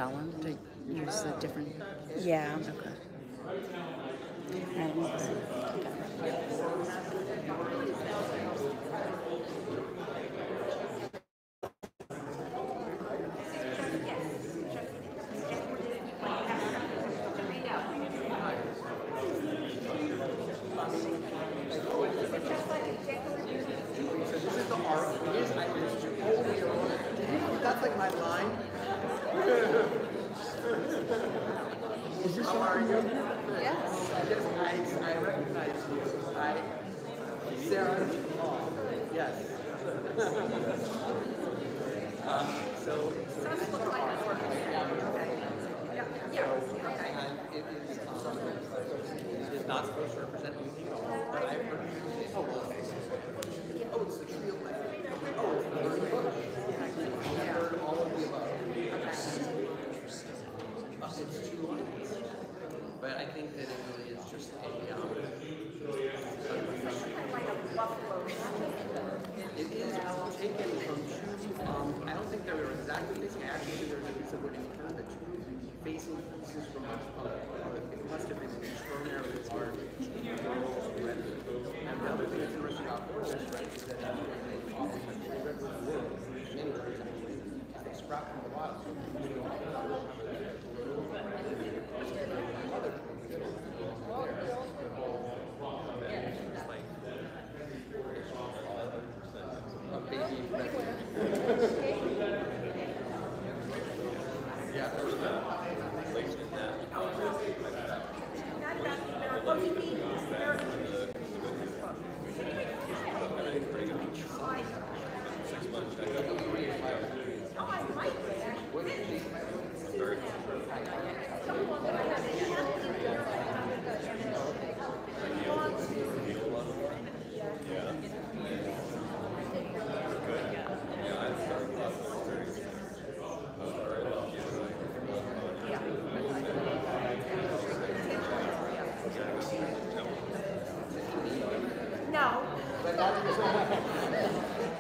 Scotland to use the different. Yeah. Okay. That's like my line. How are you? Yes. I recognize you. Sarah. Yes. So this is our art. And it is not supposed to represent anything at all, but I've heard it's the tree of life. Oh, it's the burning bush. I've heard all of the above. It's two lines. But I think that it really is just a it is taken from two, I don't think they were exactly facing, I actually think there was a piece of wood in kind of the two facing pieces from it must have been extraordinarily large. And the other thing that's interesting about horses, right, is that they often have three rivers of wood, many rivers actually, they sprout from the bottom.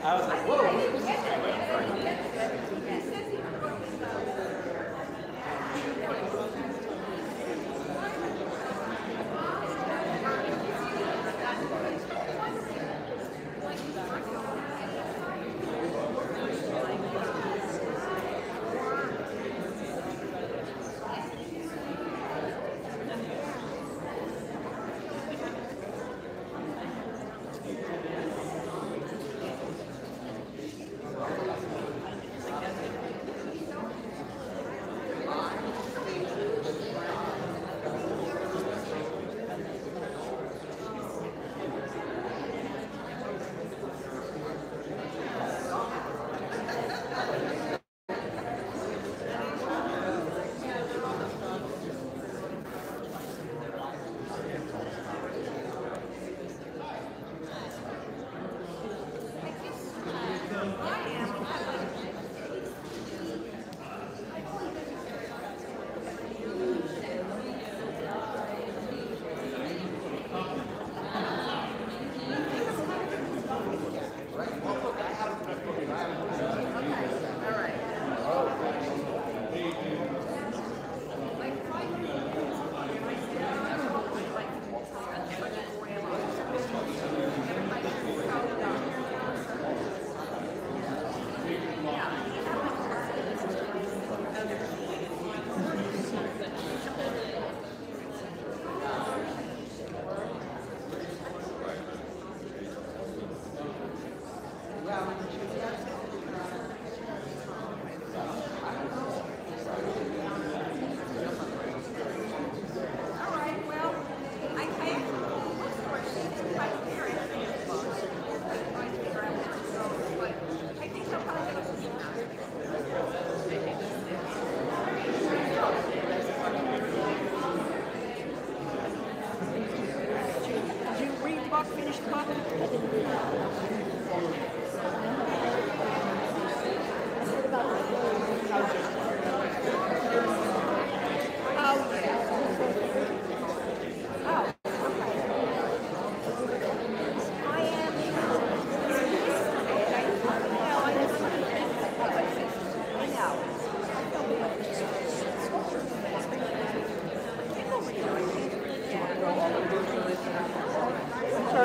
I was like, whoa.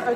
So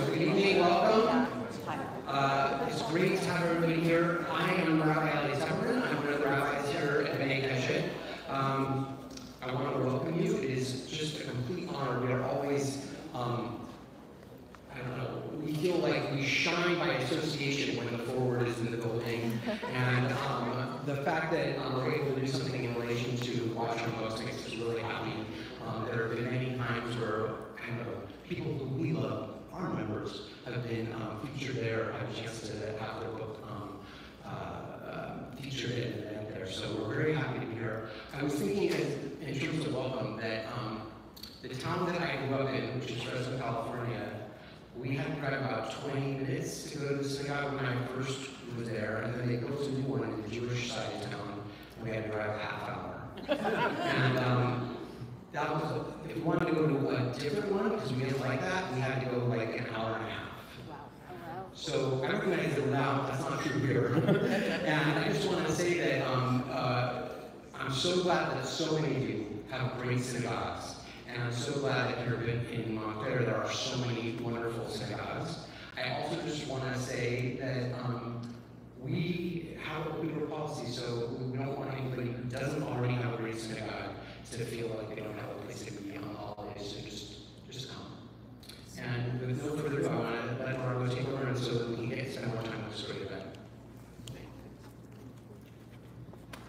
good evening, welcome. It's great to have everybody here. I am Rabbi Leifer. I'm one of the rabbis here at Bnei Keshet. I want to welcome you. It is just a complete honor. We are always, I don't know, we feel like we shine by association when the forward is in the building. And the fact that we're able to do something in relation to Watchung Books makes us really happy. There have been many times where people who we love, our members, have been featured there, had a chance to have their book featured in an event there. So we're very happy to be here. I was thinking in terms of welcome that the town that I grew up in, which is Fresno, California, we had to drive about 20 minutes to go to the synagogue when I first was there, and then they built a new one in the Jewish side of town, and we had to drive a half hour. And that was, if we wanted to go to a different one, because we didn't like that, we had to go like an hour and a half. So I recognize that now that's not true here. And I just want to say that I'm so glad that so many of you have great synagogues. And I'm so glad that here in Montclair there are so many wonderful synagogues. I also just want to say that we have an open door policy, so we don't want anybody who doesn't already have a great synagogue to feel like they don't have a place to be on the holidays, so just come. And with no further ado, I want to let Margo take over so that we can get spend more time with this great event.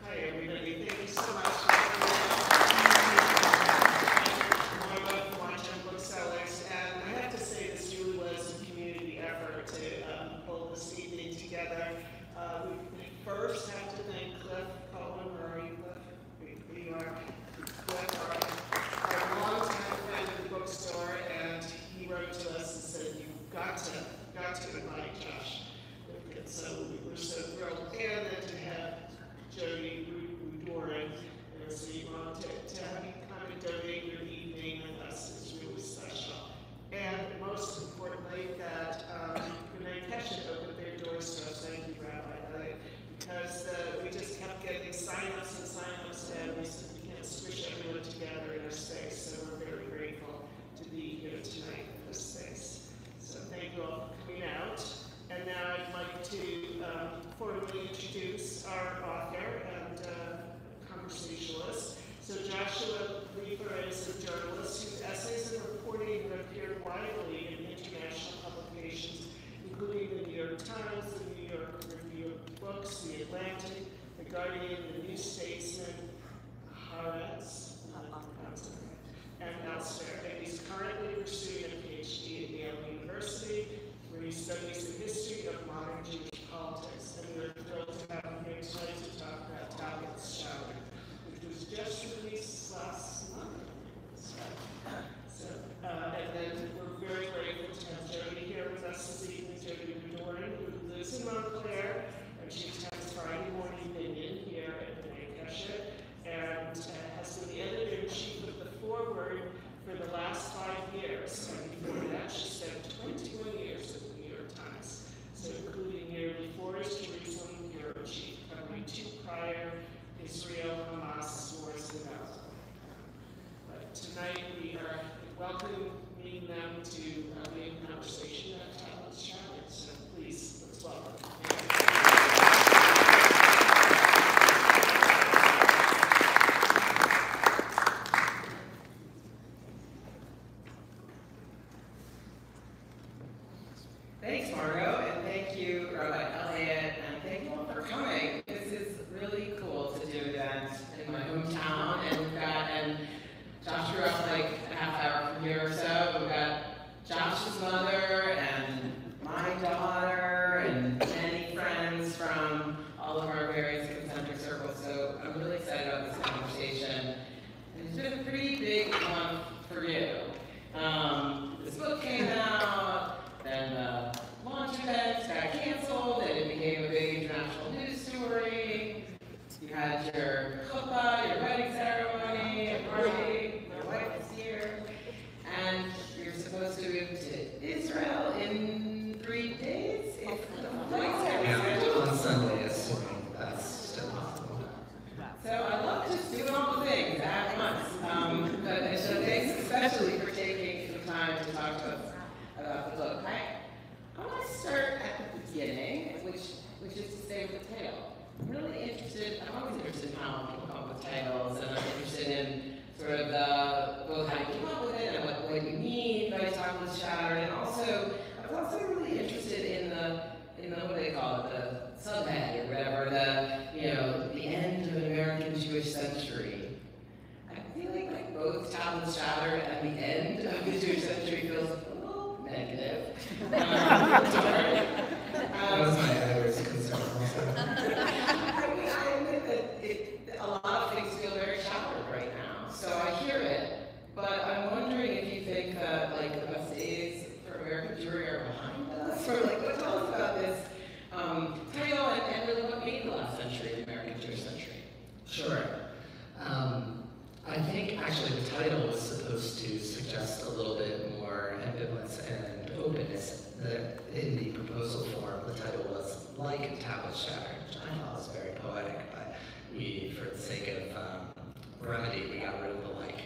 Hi everybody, thank you so much for Margo from Watchung Booksellers. And I have to say this really was a community effort to pull this evening together. We first have to thank Cliff Coleman Murray. Cliff, you are our longtime friend at the bookstore, and he wrote to us and said, "You've got to invite Josh." And so we were so thrilled, and then to have Jodi Rudoren, to have you come and donate your evening with us is really special. And most importantly, that Bnei Keshet opened their doors to us. Thank you, Rabbi, because we just kept getting sign-ups and sign-ups, and we said we can't squish everyone together in our space. So we're very grateful to be here tonight in this space. So thank you all for coming out. And now I'd like to formally introduce our author and conversationalist. So Joshua Leifer is a journalist whose essays and reporting have appeared widely in international publications, including the New York Times, the New York Review of Books, the Atlantic, the Guardian, the New Statesman, Haaretz, and elsewhere. And he's currently pursuing a PhD at Yale University, where he studies the history of modern Jewish politics. And we're thrilled to have him here tonight to talk about Talbot's Shower, which was just released last month. And then we're very grateful to have Jodi here with us this evening, Jodi Rudoren, who lives in Montclair, and she attends Friday morning minion here at Bnei Keshet, and has been the editor-in-chief of the Forward for the last 5 years. And before that, she spent 21 years at the New York Times, so including nearly 4 as Jerusalem bureau chief, covering 2 prior Israel-Hamas wars in Gaza. But tonight we are welcoming them to lead a conversation at Talbot's Shower. So please, let's welcome. Thanks, Margo, and thank you, Rabbi Elliott, and thank you was shattered, and also I was also really interested in the what do they call it, the subhead or whatever, the end of an American Jewish century. I feel like both Town was shattered and the end of the Jewish century feels a little negative. That was my other concern also. I admit that a lot of things feel very shattered right now. So I hear it, but I'm wondering if you think that like the best days for American Jewry are behind us, or like what tell us about this title and really what made the last century the American Jewish century? Sure. I think actually the title was supposed to suggest a little bit more ambivalence and openness. In the proposal form, the title was Like Tablet Shattered, which I thought was very poetic, but for the sake of brevity, we got rid of the like.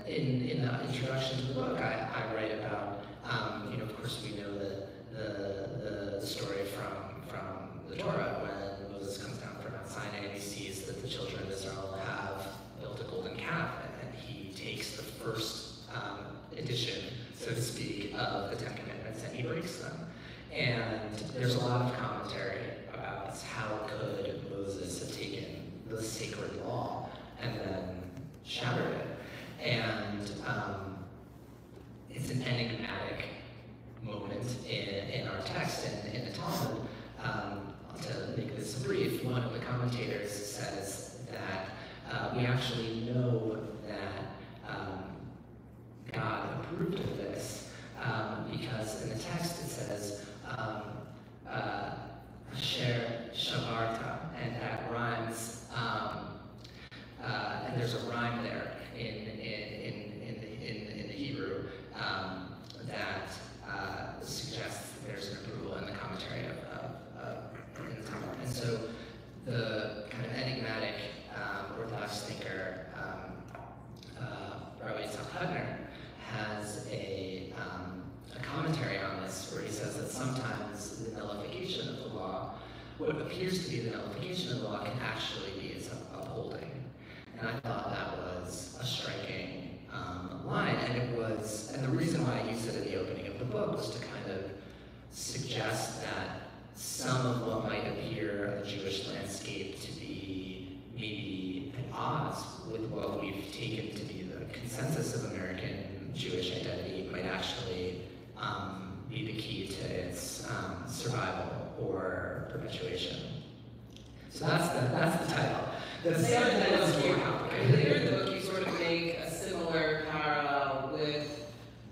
In the introduction to the book, I write about, of course we know the story from the Torah when Moses comes down from Mount Sinai and he sees that the children of Israel have built a golden calf, and he takes the first edition, so to speak, of the Ten Commandments and he breaks them. And there's a lot of commentary about how could Moses have taken the sacred law and then shattered it. And it's an enigmatic moment in our text and in the Talmud. To make this brief, one of the commentators says that we actually know that God approved of this because in the text it says Asher Shavarta, and that rhymes, and there's a rhyme there in the Hebrew that suggests there's an approval in the commentary in the Talmud. And so the kind of enigmatic Orthodox thinker Rabbi Yitzhak Hutner has a commentary on this where he says that sometimes the nullification of the law, what appears to be the nullification of the law, can actually be its upholding. And I thought that was a striking line, and the reason why I used it in the opening of the book was to kind of suggest that some of what might appear in the Jewish landscape to be maybe at odds with what we've taken to be the consensus of American Jewish identity might actually be the key to its survival or perpetuation. So that's the title. The subtitle is more complicated. Later in the book, you sort of make a similar parallel with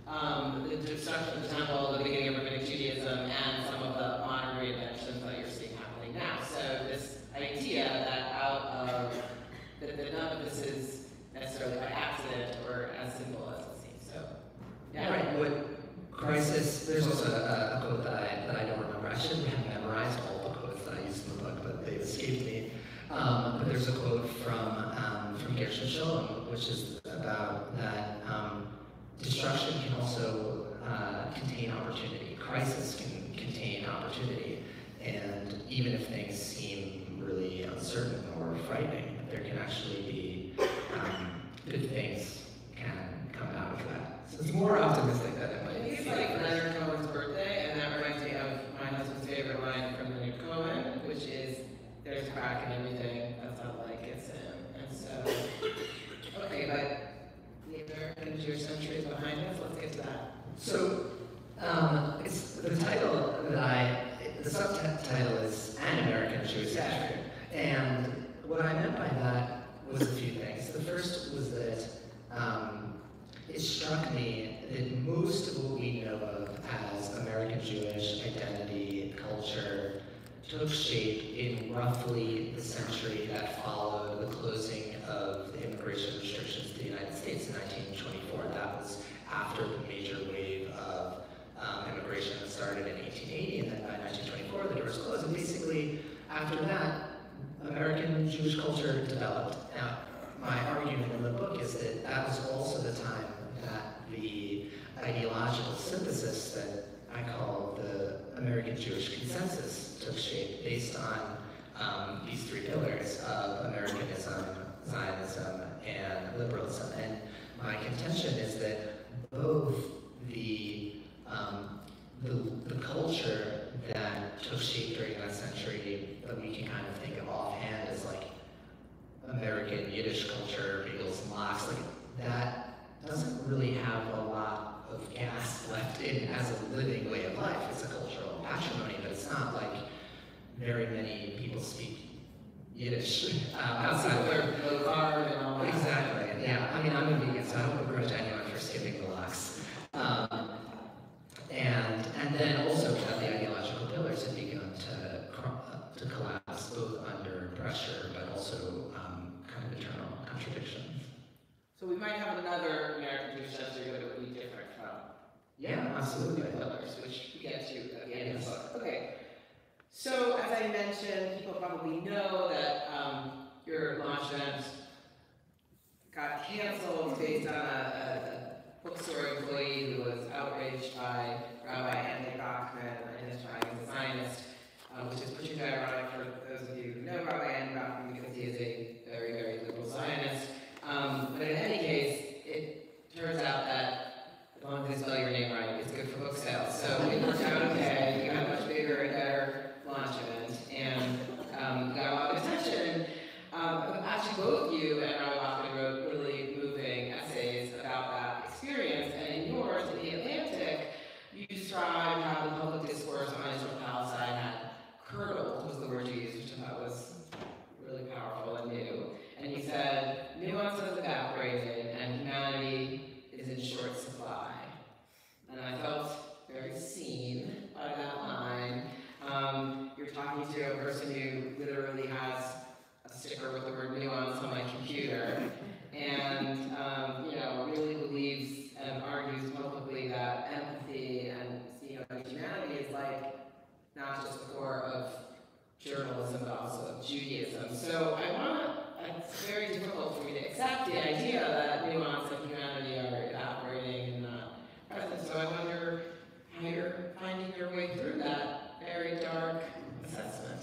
the destruction of the temple, the beginning of Rabbinic Judaism, and some of the modern reinventions that you're seeing happening now. So this idea that that none of this is necessarily by accident or as simple as it seems. So, yeah. Right. What crisis? There's also a quote that I don't remember. I should have memorized all the quotes that I used in the book, but they escaped me. But there's a quote from Gershon Shalom, which is about that destruction can also contain opportunity. Crisis can contain opportunity, and even if things seem really uncertain or frightening, there can actually be good things can come out of that. So it's more optimistic than it might be. It's like Leonard Cohen's birthday, and that reminds me of my husband's favorite line from Leonard Cohen, which is, "There's a crack in everything, that's not like it's him." And so, okay, but the American Jewish century is behind us. Let's get to that. So, it's the title the subtitle is An American Jewish Century. And what I meant by that was a few things. The first was that it struck me that most of what we know of as American Jewish identity, culture, took shape in roughly the century that followed the closing of the immigration restrictions to the United States in 1924. That was after the major wave of immigration that started in 1880, and then by 1924 the doors closed. And basically, after that, American Jewish culture developed. Now, my argument in the book is that that was also the time that the ideological synthesis that I call the American Jewish consensus took shape, based on these three pillars of Americanism, Zionism, and liberalism. And my contention is that both the culture that took shape during that century that we can kind of think of offhand as like American Yiddish culture, bagels and lox, like that doesn't really have a lot of gas left in as a living way of life. It's a cultural patrimony, but it's not like very many people speak Yiddish outside of their carb and all that. Exactly. Yeah. I mean, I'm a vegan, so I don't begrudge anyone for skipping the lox. And then also that the ideological pillars have begun to collapse both under pressure, but also kind of internal contradictions. So we might have another American Jewish history that would be different from Yeah, absolutely. pillars, which we get to at the end of the book. Okay. So as I mentioned, people probably know that your launch event got canceled based on a bookstore employee who was outraged by Rabbi Andy Bachman identifying as a Zionist, which is particularly ironic for those of you who know Rabbi Andy Bachman because he is a very, very liberal Zionist. But in any case, it turns out that as long as they spell your name right, it's good for book sales. So it worked out okay. You got a much bigger and better launch event, and got a lot of attention. Actually, both you and Rabbi Bachman wrote really moving essays about that experience, and in yours, in The Atlantic, you described how the public discourse on Israel-Palestine had curdled, was the word you used, which I thought was really powerful and new. And you said, nuance is evaporated, and humanity is in short supply. And I felt very seen by that line. You're talking to a person who literally has a sticker with the word nuance on my computer, and really believes and argues publicly that empathy and humanity is like not just the core of journalism, but also of Judaism. So it's very difficult for me to accept the idea that nuance and humanity are evaporating and not present. So I wonder how you're finding your way through that very dark assessment.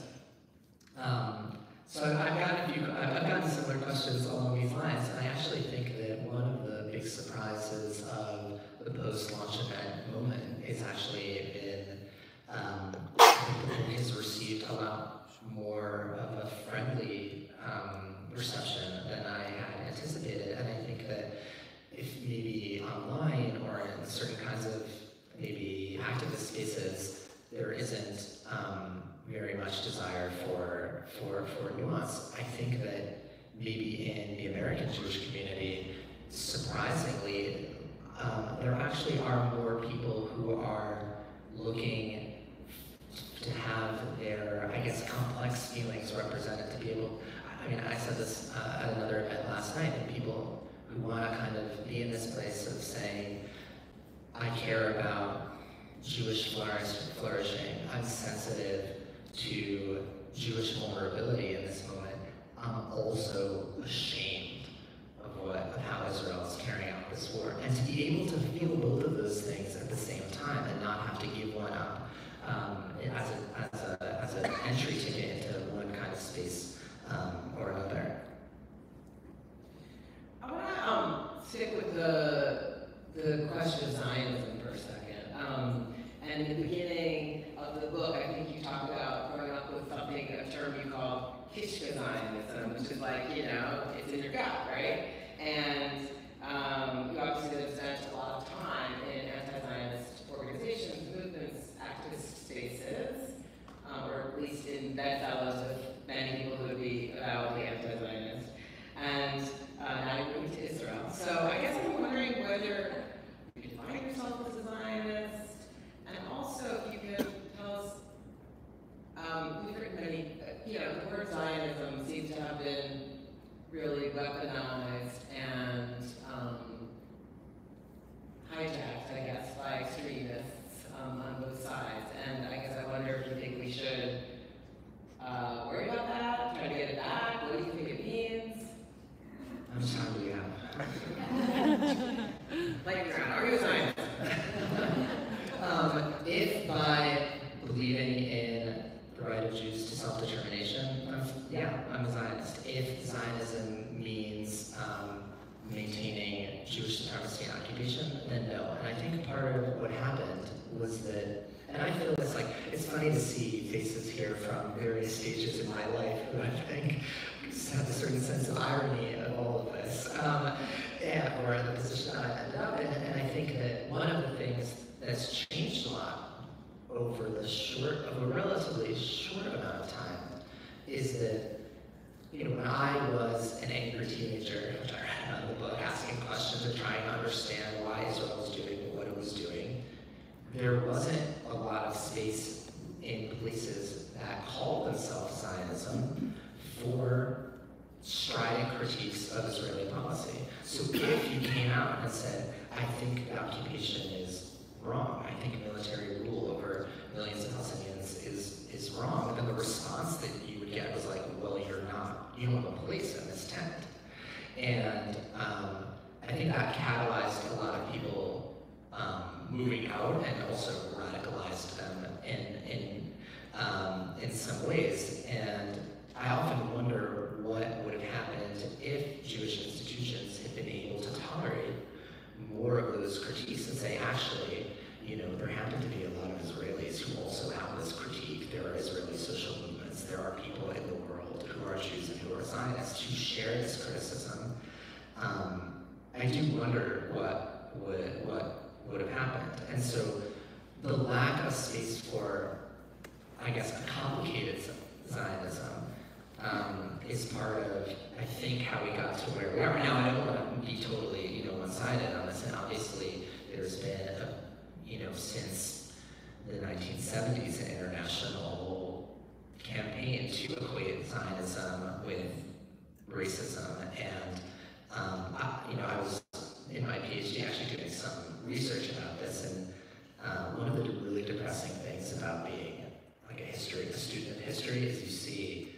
So I've gotten similar questions along these lines, and I actually think that one of the big surprises of the post-launch event moment is actually been the book has received a lot more of a friendly reception than I had anticipated, and I think that if maybe online or in certain kinds of maybe activist spaces, there isn't very much desire for nuance. I think that maybe in the American Jewish community, surprisingly, there actually are more people who are looking to have their, I guess, complex feelings represented, to be able, I mean, I said this at another event last night, and people who want to kind of be in this place of saying, I care about Jewish flourishing, I'm sensitive to Jewish vulnerability in this moment. I'm also ashamed of how Israel is carrying out this war. And to be able to feel both of those things at the same time and not have to give one up as an entry ticket into one kind of space or another. I want to stick with the question of Zionism for a second. And in the beginning of the book, I think you talked about growing up with something, a term you called Kishka Zionism, which is like, it's in your gut, right? And you obviously have spent a lot of time in anti-Zionist organizations, movements, activist spaces, or at least in bedfellows with many people who would be avowedly anti-Zionist. And now you're moving to Israel. So I guess I'm wondering whether you define yourself as a Zionist, and also if you could tell us, we've written many, the word Zionism seems to have been really weaponized and hijacked, I guess, by extremists on both sides. And I guess I wonder if you think we should worry about that, try to get it back. What do you think it means? I'm just hungry, yeah. Like your own, are you a Zionist? If by believing in the right of Jews to self-determination, I'm a Zionist. If Zionism means maintaining Jewish supremacy occupation, then no. And I think part of what happened was that, and I feel it's like, it's funny to see faces here from various stages in my life who I think have a certain sense of irony of all of this, or in the position that I ended up in. And I think that one of the things that's changed a lot over a relatively short amount of time is that, when I was an angry teenager, which I read out of the book, asking questions and trying to understand why Israel was doing what it was doing, there wasn't a lot of space in places that called themselves Zionism for strident critiques of Israeli policy. So if you came out and said, I think the occupation is wrong, I think military rule over millions of Palestinians is wrong, then the response that you would get was like, well, you don't have a place in this tent. And I think that catalyzed a lot of people moving out and also radicalized them in some ways. And I often wonder what would have happened if Jewish institutions had been able to tolerate more of those critiques and say, actually, there happen to be a lot of Israelis who also have this critique. There are Israeli social movements. There are people in the world who are Jews and who are Zionists who share this criticism. I do wonder what would have happened. And so the lack of space for, I guess, a complicated Zionism is part of, I think, how we got to where we are. Now, I don't want to be totally, one-sided on this, and obviously there's been, since the 1970s, an international campaign to equate Zionism with racism, and I was in my PhD actually doing some research about this, and one of the really depressing things about being like a student of history is you see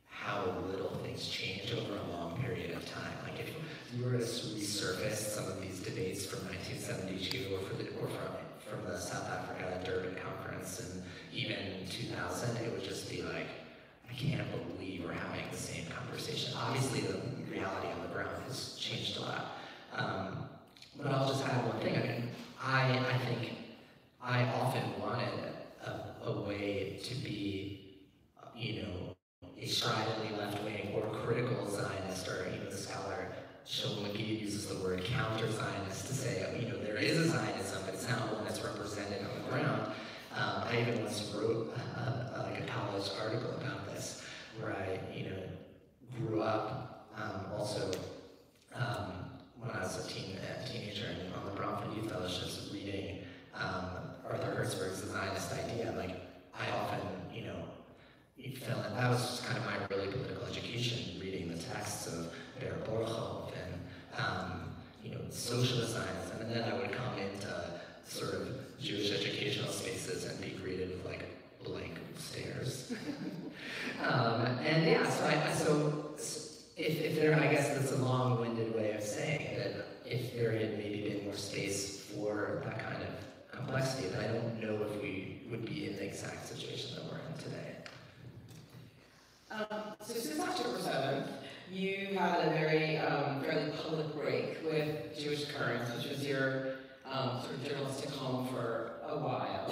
how little things change over a long period of time. Like if you were to resurface some of these debates from 1972 or from the South Africa Durban conference and even 2000, it would just be like, I can't believe we're having the same conversation. Obviously, the reality on the ground has changed a lot. But I'll just add one thing. I mean, I think I often wanted a way to be, a stridently left-wing or critical Zionist, or even the scholar Shlomo McGee uses the word counter-Zionist to say, there is a Zionism, but it's not one that's represented on the ground. I even once wrote like a college article about this, where I, grew up also when I was a teenager and on the Bronfman Youth Fellowships reading Arthur Hertzberg's The Zionist Idea. Like, I often, that was just kind of my early political education, reading the texts of Ber Borchov and, socialist Zionism, and then I would come into sort of Jewish educational spaces and be greeted with like blank stares. And yeah, so if there, I guess that's a long-winded way of saying that if there had maybe been more space for that kind of complexity, then I don't know if we would be in the exact situation that we're in today. So since October 7th, you had a fairly public break with Jewish Currents, which was your sort of journalistic home for a while,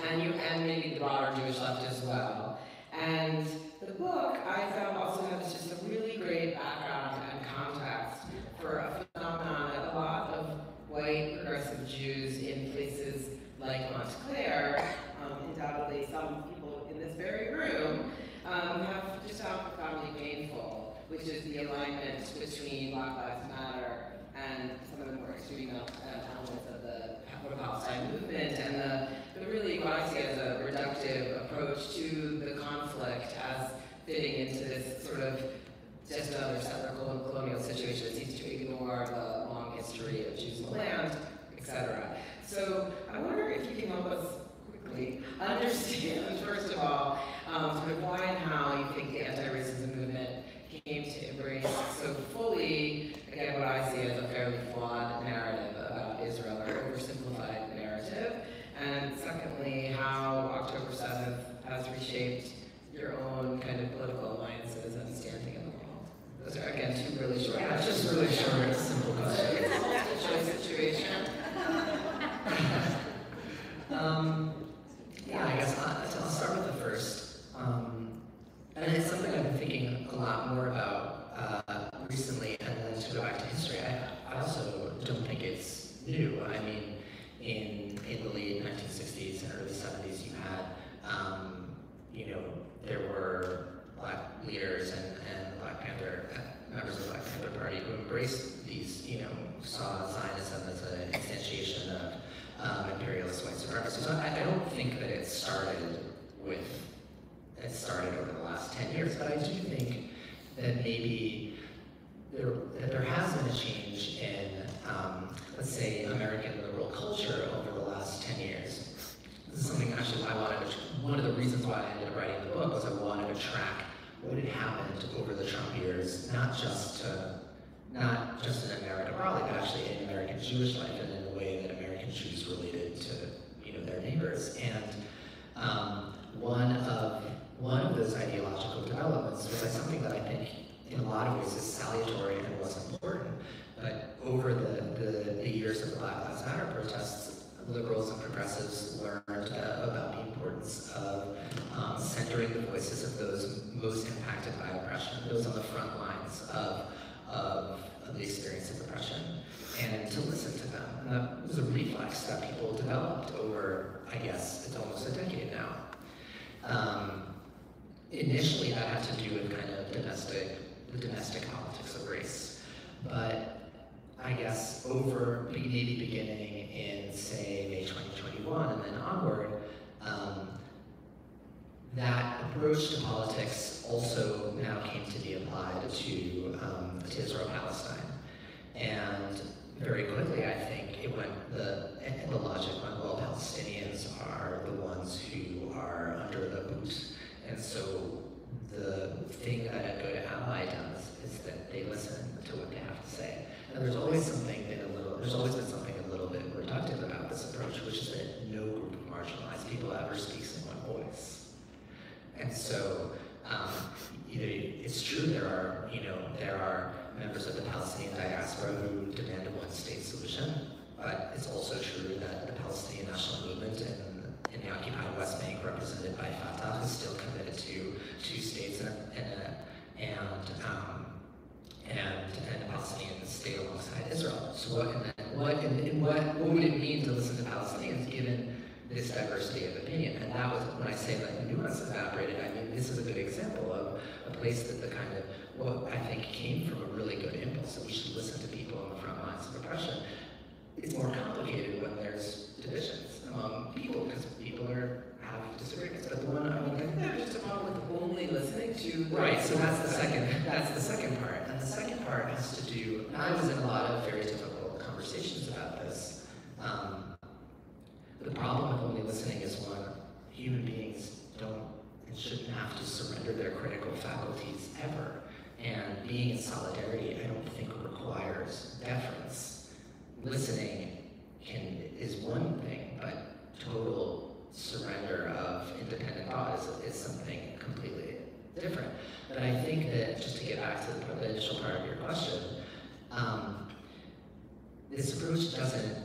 and maybe the broader Jewish left as well. And the book, I found, also has just a really great background and context for a phenomenon that a lot of white progressive Jews in places like Montclair, undoubtedly some people in this very room, have just found profoundly painful, which is the alignment between Black Lives Matter and some of the more extreme elements of the Palestine movement, and the really what I see as a reductive approach to the conflict as fitting into this sort of just another settler colonial situation that seems to ignore the long history of Jews in the land, etc. So I wonder if you can help us quickly understand, first of all, sort of why and how you think the anti-racism movement came to embrace so fully, again, what I see as a fairly flawed narrative about Israel, or oversimplified narrative, and secondly, how October 7th has reshaped your own kind of political alliances and standing in the world. Those are, again, two really short questions. Just really short, simple questions. It's a multiple choice situation. new. I mean, in the late 1960s and early 70s, you had, there were Black leaders and Black Panther, members of the Black Panther Party who embraced these, saw Zionism as an instantiation of imperialist white supremacy. So I don't think that it started over the last 10 years, but I do think that maybe there has been a change in, let's say, American liberal culture over the last 10 years. This is something actually one of the reasons why I ended up writing the book was I wanted to track what had happened over the Trump years, not just in America broadly, but actually in American Jewish life and in the way that American Jews related to, their neighbors. And one of those ideological developments was something that I think in a lot of ways is salutary and was important. But over the years of the Black Lives Matter protests, liberals and progressives learned about the importance of centering the voices of those most impacted by oppression, those on the front lines of the experience of oppression, and to listen to them. And that was a reflex that people developed over, I guess, it's almost a decade now. Initially, that had to do with kind of the domestic politics of race. But I guess maybe beginning in, say, May 2021 and then onward, that approach to politics also now came to be applied to Israel-Palestine. And very quickly, I think, the logic went, well, Palestinians are the ones who are under the boot. And so the thing that a good ally does is that they listen to what they have to say. And there's always been something a little bit reductive about this approach, which is that no group of marginalized people ever speaks in one voice. And so, it's true there are members of the Palestinian diaspora who demand a one-state solution, but it's also true that the Palestinian National Movement in the occupied West Bank, represented by Fatah, is still committed to two states and a Palestinian state alongside Israel. So what would it mean to listen to Palestinians given this diversity of opinion? And that was, when I say that the nuance evaporated, I mean, this is a good example of a place that the kind of, what I think came from a really good impulse that we should listen to people on the front lines of oppression. It's more complicated when there's divisions among people, because people have disagreements. But the one I think There's just a problem with only listening to right. So that's the second part, and the second part has to do. And I was in a lot of very difficult conversations about this. The problem with only listening is one, human beings don't and shouldn't have to surrender their critical faculties ever. And being in solidarity, I don't think requires deference. Listening is one thing, but total surrender of independent thought is something completely different. But I think that, just to get back to the initial part of your question, this approach doesn't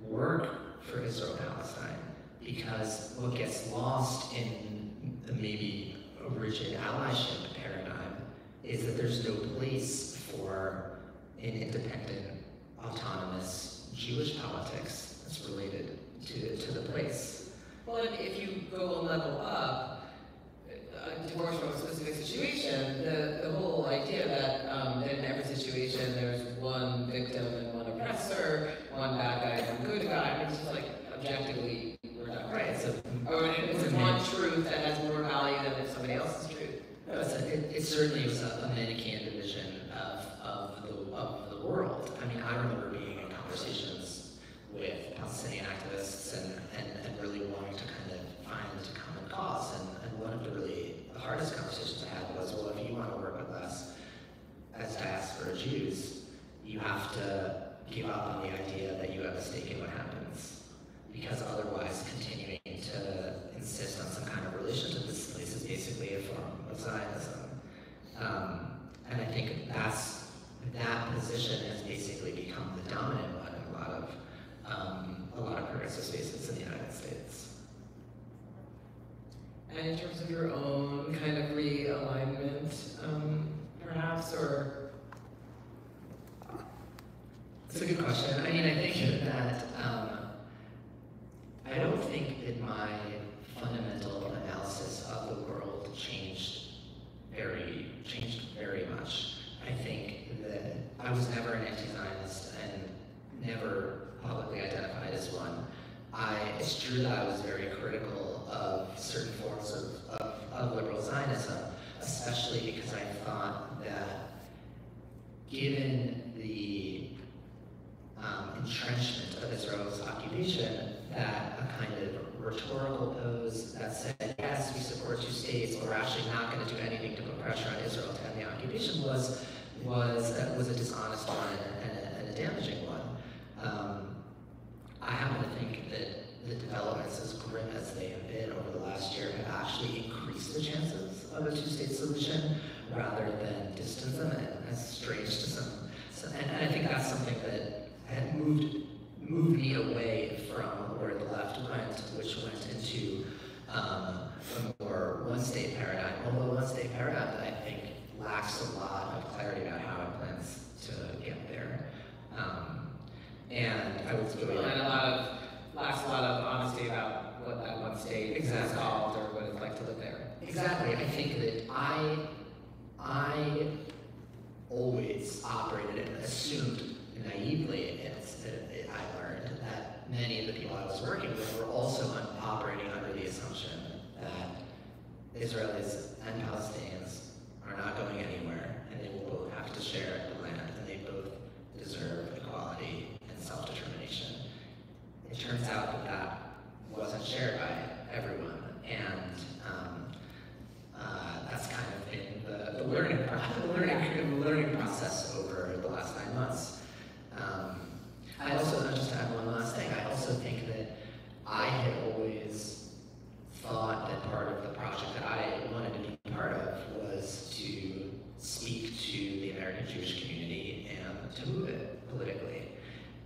work for Israel-Palestine because what gets lost in the maybe a rigid allyship paradigm is that there's no place for an independent, autonomous Jewish politics that's related to the place. Well, and if you go a level up, divorce from a specific situation, the whole idea that in every situation there's one victim and one oppressor, one bad guy and one good guy, it's just like objectively reductive. Right. Or it's one truth that has more value than if somebody else's truth. No, it certainly was a Manichaean division of the world. I mean, I remember being in conversations with Palestinian activists and really wanting to kind of find a common cause. And one of the hardest conversations I had was, well, if you want to work with us as diaspora Jews, you have to give up on the idea that you have a stake in what happens. Because otherwise, continuing to insist on some kind of relation to this place is basically a form of Zionism. And I think that position has basically become the dominant one in a lot of progressive spaces in the United States. And in terms of your own kind of realignment, perhaps, or? It's a good question. I mean, I think that that I don't think that my fundamental analysis of the world changed very much. I think that I was never an anti-Zionist and never publicly identified as one. It's true that I was very critical of certain forms of liberal Zionism, especially because I thought that given the entrenchment of Israel's occupation, that a kind of rhetorical pose that said, yes, we support two states, but we're actually not going to do anything to put pressure on Israel to end the occupation was a dishonest one and a damaging one. I happen to think that the developments, as grim as they have been over the last year, have actually increased the chances of a two-state solution rather than distance them, and that's strange to some. And I think that's something that had moved me away from where the left went, which went into a more one-state paradigm. Although one-state paradigm, I think, lacks a lot of clarity about how it plans to get there. And I was going and lacks a lot of honesty about what that one state is called or what it's like to live there. Exactly. I think that I always operated and assumed naively, I learned that many of the people I was working with were also operating under the assumption that Israelis and Palestinians are not going anywhere, and they will both have to share the land, and they both deserve equality and self-determination. It turns out that that wasn't shared by everyone, and that's kind of been the learning process over the last 9 months. I also, just to add one last thing, I also think that I had always thought that part of the project that I wanted to be part of was to speak to the American Jewish community and to move it politically.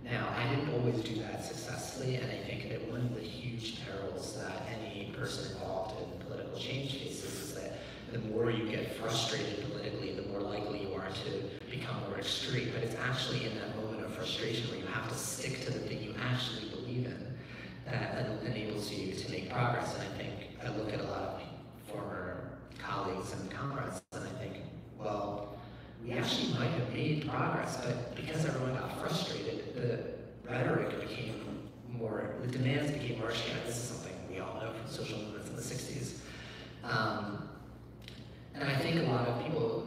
Now, I didn't always do that successfully, and I think that one of the huge perils that any person involved in political change faces is that the more you get frustrated politically, the more likely you are to become more extreme. But it's actually in that moment of frustration where you have to stick to the thing you actually believe in that enables you to make progress. And I think I look at a lot of former colleagues and comrades, and I think, well, we actually might have made progress, but because everyone got frustrated, the rhetoric became more, the demands became more extreme. This is something we all know from social movements in the 60s. And I think a lot of people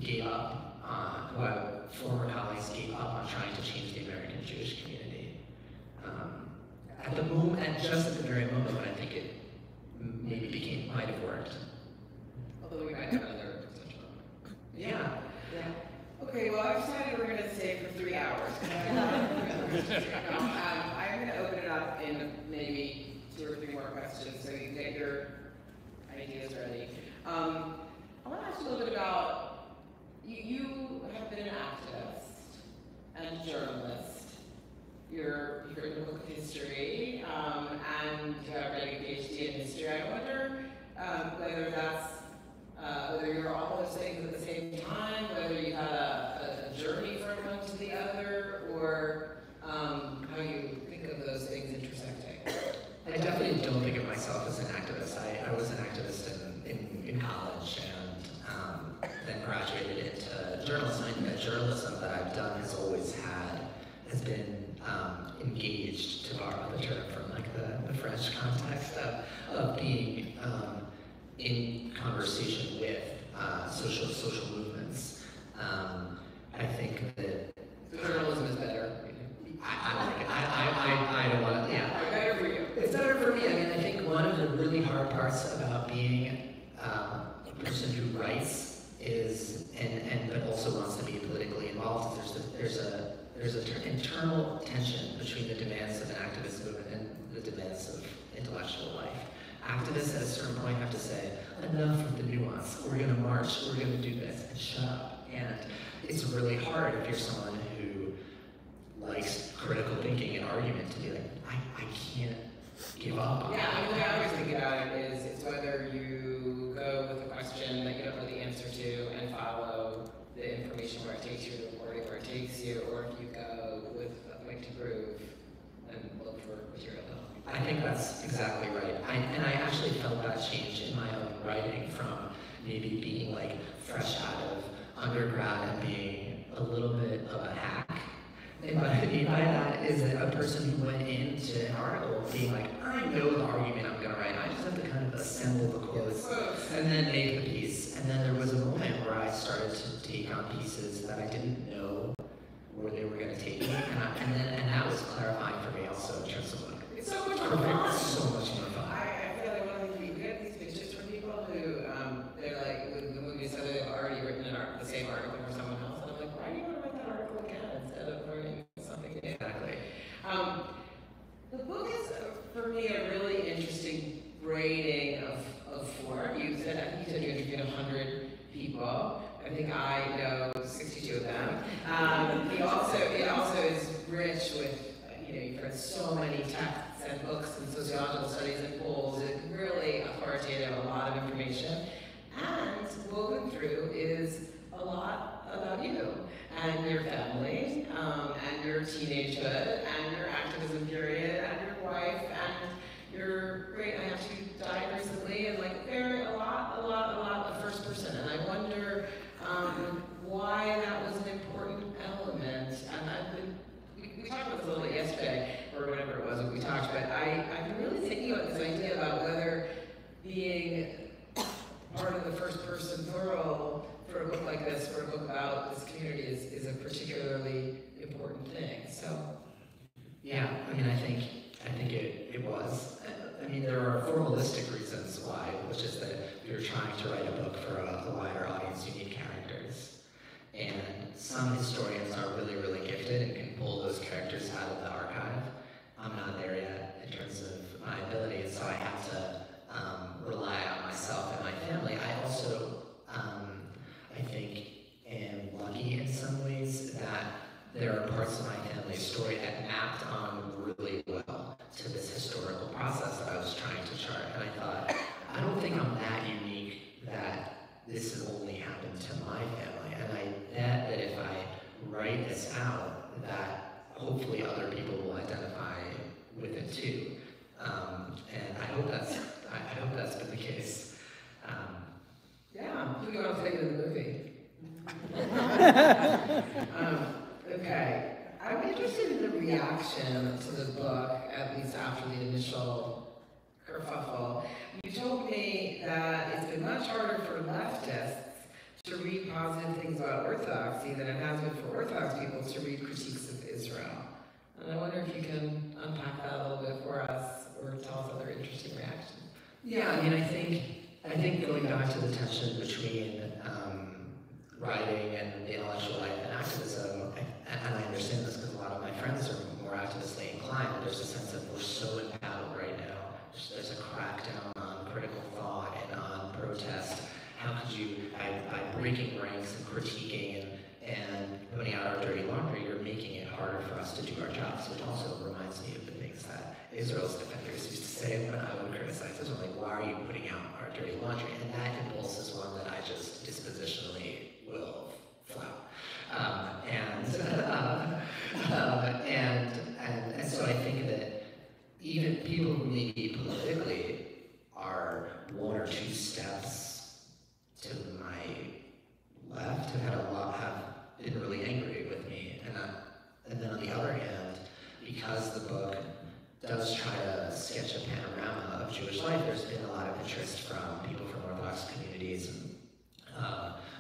gave up on, former colleagues gave up on trying to change the American Jewish community. At the moment, just at the very moment when I think it maybe might have worked. Although we might have another potential. Yeah. Okay, well, I've decided we're going to stay for 3 hours. I'm going to open it up in maybe 2 or 3 more questions so you can get your ideas ready. I want to ask you a little bit about, you have been an activist and a journalist. You've written a book of history, and you have a PhD in history. I wonder whether you're all those things at the same time, whether you had a journey from one to the other, or how you think of those things intersecting. I definitely don't think of myself as an activist. I was an activist in college and then graduated into journalism. I think that journalism that I've done has been engaged, to borrow the term from like the French context of being in conversation with social movements. I think that Journalism is better. I don't want to. Yeah. Better for you. It's better for me. I mean, I think one of the really hard parts about being a person who writes is, but also wants to be politically involved, there's an internal tension between the demands of an activist movement and the demands of intellectual life. Activists at a certain point have to say, enough of the nuance. We're going to march. We're going to do this, and shut up. And it's really hard if you're someone who likes critical thinking and argument to be like, I can't give up. Yeah, I mean, the way I always think about it is it's whether you go with a question that you don't know the answer to and follow the information where it takes you, the reporting where it takes you, or if you go with a point to prove that's exactly right. And I actually felt that change in my own writing from maybe being like fresh out of undergrad and being a little bit of a hack. And what I mean by that is that a person who went into an article being like, I know the argument I'm going to write, I just have to kind of assemble the quotes and then make the piece. And then there was a moment where I started to take on pieces that I didn't know where they were going to take me, and that was clarifying for me also in terms of like, It's so much more fun. it's so much more fun. I feel like one of the things we get these pictures from people who, they're like, with the movie, so they've already written the same article for someone else, and I'm like, why do you want to write that article again instead of learning something new? Exactly. The book is, for me, a really interesting braiding of form. You said, I think you said you interviewed 100 people. I think I know 62 of them. It also is rich with, you've read so many texts and books and sociological studies and polls. It's really authoritative, a lot of information. And woven through is a lot about you and your family, and your teenagehood, and your activism period, and your wife, and your great aunt who died recently, and like there are a lot of first person. And I wonder why that was an important element. And we talked about this a little bit yesterday, or whatever it was we talked, but I've been really thinking about this idea about whether being part of the first person plural for a book like this, for a book about this community, is a particularly important thing. So, Yeah, I mean, I think it was. I mean, there are formalistic reasons why, which is that if you're trying to write a book for a wider audience, you need characters. And some historians are really, really gifted and can pull those characters out of the archive. I'm not there yet in terms of my ability, so I have to rely on myself and my family. I also, I think, am lucky in some ways that there are parts of my family story that mapped on really well to this historical process that I was trying to chart. And I thought, I don't think I'm that unique that this has only happened to my family. And I bet that if I write this out, that hopefully other people will identify with it too. And I hope that's been the case. yeah, who do you want to take to the movie? Okay, I'm interested in the reaction to the book, at least after the initial kerfuffle. You told me that it's been much harder for leftists to read positive things about orthodoxy than it has been for Orthodox people to read critiques of Israel. And I wonder if you can unpack that a little bit for us, or tell us other interesting reactions. Yeah, I mean, I think going back to the tension between writing and the intellectual life and activism, and I understand this because a lot of my friends are more activistly inclined. There's a sense of we're so embattled right now. There's a crackdown on critical thought and on protest. How could you, by breaking ranks and critiquing and putting out our dirty laundry, you're making it harder for us to do our jobs, which also reminds me of the things that Israel's defenders used to say when I would criticize Israel, like, why are you putting out our dirty laundry? And that impulse is one that I just dispositionally will flout. And so I think that even people who maybe politically are one or two steps to my left have been really angry with me. And then on the other hand, because the book does try to sketch a panorama of Jewish life, there's been a lot of interest from people from Orthodox communities. And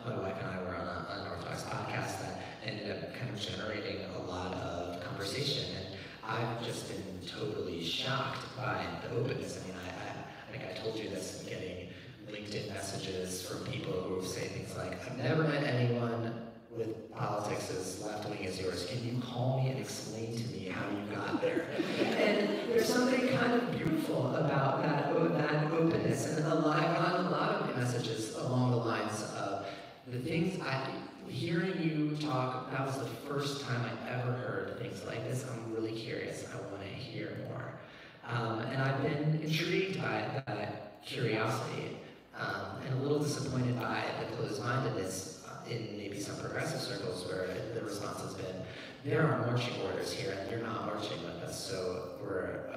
my wife and I were on an Orthodox podcast that ended up kind of generating a lot of conversation. And I've just been totally shocked by the openness. I mean, I think I told you this, I'm getting LinkedIn messages from people who say things like, I've never met anyone with politics as left-wing as yours. Can you call me and explain to me how you got there? And there's something kind of beautiful about that openness. And I've gotten a lot of messages along the lines of the things hearing you talk, that was the first time I ever heard things like this. I'm really curious. I want to hear more. And I've been intrigued by that curiosity and a little disappointed by the closed-mindedness in maybe some progressive circles where the response has been, there are marching orders here and you're not marching with us, so we're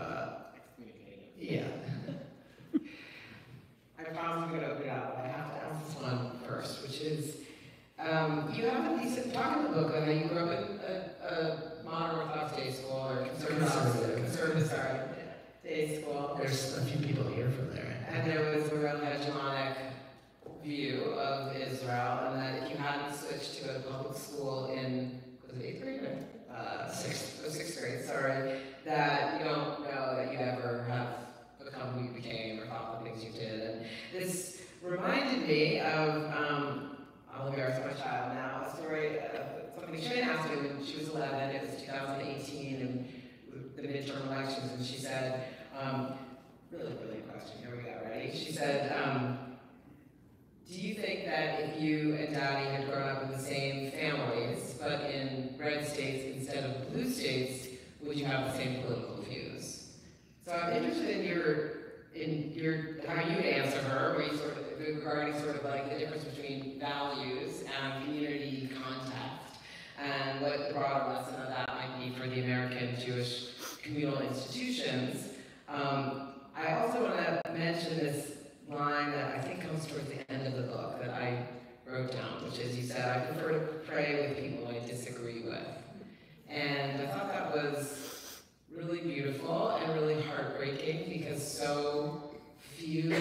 there's a few people here from there. And there was a real hegemonic view of Israel, and that if you hadn't switched to a public school in, was it 8th grade? Sixth grade, sorry, that you don't know that you ever have become who you became or thought the things you did. And this reminded me of, I'll embarrass my child now, a story of something she asked me when she was 11. It was 2018, and the midterm elections, and she said, really brilliant question, here we go, ready? She said, do you think that if you and Daddy had grown up in the same families, but in red states instead of blue states, would you have the same political views? So I'm interested in your how you would answer her, where you sort of regarding sort of like the difference between values and community context, and what the broader lesson of that might be for the American Jewish communal institutions. I also want to mention this line that I think comes towards the end of the book that I wrote down, which is, you said, I prefer to pray with people I disagree with. And I thought that was really beautiful and really heartbreaking, because so few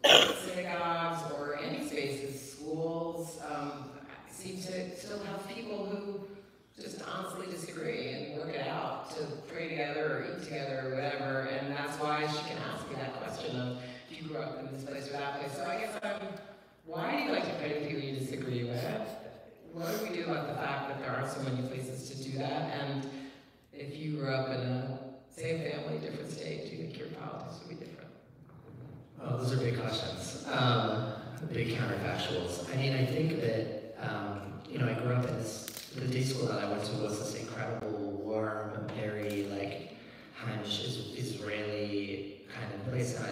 synagogues or any spaces, schools, seem to still have people who just honestly disagree and work it out to pray together or eat together or whatever. And that's why she can ask me that question of, if you grew up in this place or that place. So I guess why do you like to pray with people you disagree with? What do we do about the fact that there are so many places to do that? And if you grew up in a same family, different state, do you think your politics would be different? Oh, those are big questions. Big counterfactuals. I mean, I think that, I grew up in the day school that I went to was this incredible, warm, very, Heimish Israeli kind of place, and I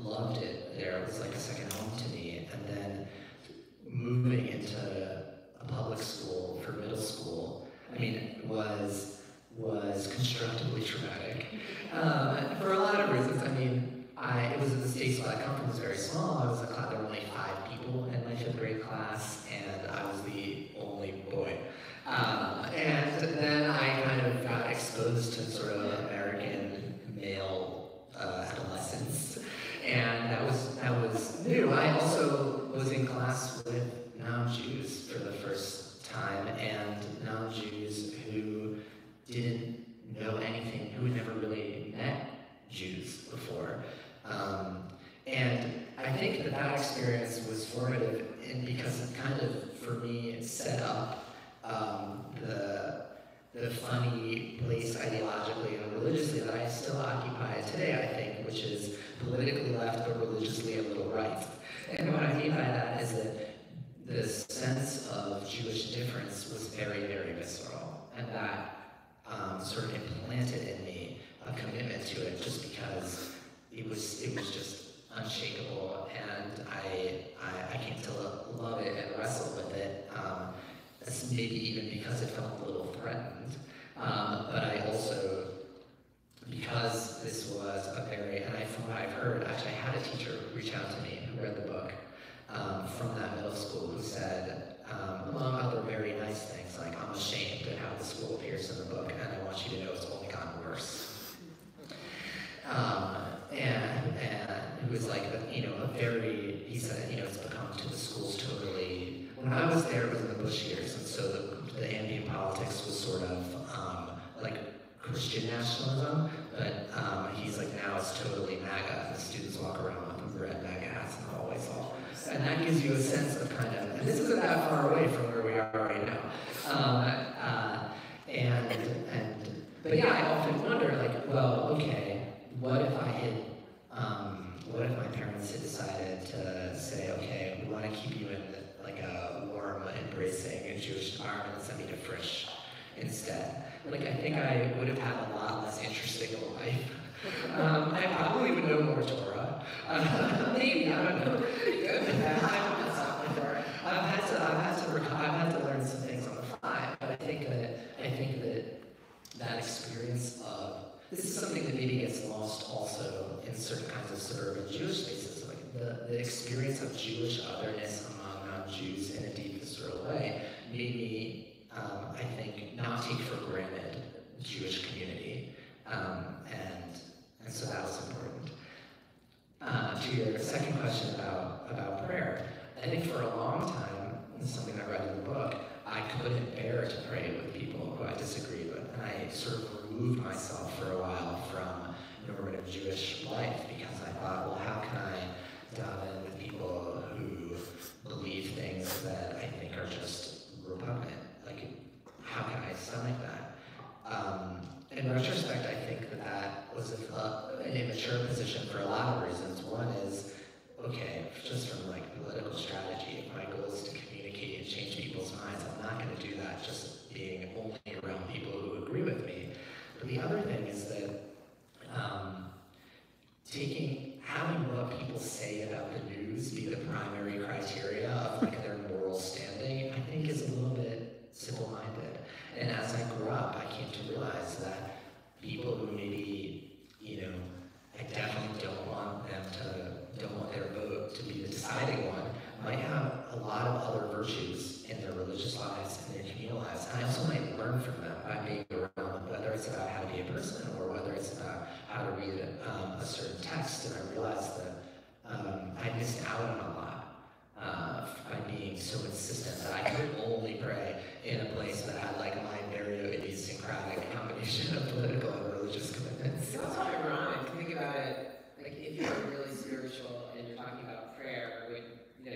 loved it there. It was like a second home to me. And then moving into a public school for middle school, was constructively traumatic. For a lot of reasons. It was in the States where I come from, was very small. I was in a class, there were only 5 people in my 5th grade class, and I was the only boy. And then I kind of got exposed to sort of American male adolescence, and that was new. I also was in class with non-Jews for the first time, and non-Jews who didn't know anything, who had never really met Jews before. And I think that experience was formative, because it kind of, for me, set up the funny place ideologically and religiously that I still occupy today, I think, which is politically left but religiously a little right. And what I mean by that is that the sense of Jewish difference was very, very visceral, and that sort of implanted in me a commitment to it, just because it was just unshakable, and I came to love it and wrestle with it. Maybe even because it felt a little threatened, but I also, because this was a very, and from what I've heard, actually I had a teacher reach out to me who read the book from that middle school, who said, among other very nice things, like, I'm ashamed at how the school appears in the book, and I want you to know it's only gotten worse. And it was like, he said, it's become to the schools totally, when I was there, it was in the Bush years, and so the ambient politics was sort of like Christian nationalism, but he's like, now it's totally MAGA, and the students walk around with red MAGA hats in the hallways all. And that gives you a sense of kind of, and this isn't that far away from where we are right now. But yeah, I often wonder, okay, what if my parents had decided to say, okay, we want to keep you in a warm, embracing Jewish environment and send me to Frisch instead. I think I would have had a lot less interesting a life. I probably would know more Torah. Maybe, I don't know. I've had to learn some things on the fly, but I think that experience of, this is something that maybe gets lost also in certain kinds of suburban Jewish spaces, the experience of Jewish otherness among non-Jews in a deep, visceral way made me, I think, not take for granted the Jewish community, and so that was to your second question about prayer, I think for a long time, and this is something I read in the book, I couldn't bear to pray with people who I disagreed with. And I sort of removed myself for a while from normative Jewish life because I thought, well, how can I dive in with people who believe things that I think are just repugnant? Like, how can I stomach that? In retrospect, I think that was an immature position for a lot of reasons. One is, okay, just from like political strategy, if my goal is to communicate and change people's minds, I'm not going to do that just being only around people who agree with me. But the other thing is that having what people say about the news be the primary criteria of like their moral standing, I think is a little bit simple-minded. And as I grew up, I came to realize that people who maybe, I definitely don't want their vote to be the deciding one, might have a lot of other virtues in their religious lives and their communal lives. And I also might learn from them by being around them, whether it's about how to be a person or whether it's about how to read a certain text. And I realized that I missed out on a lot by being so insistent that I could only pray in a place that had like my very idiosyncratic combination of political and religious commitments. It's also ironic. Think about it. Like if you're really spiritual and you're talking about prayer, the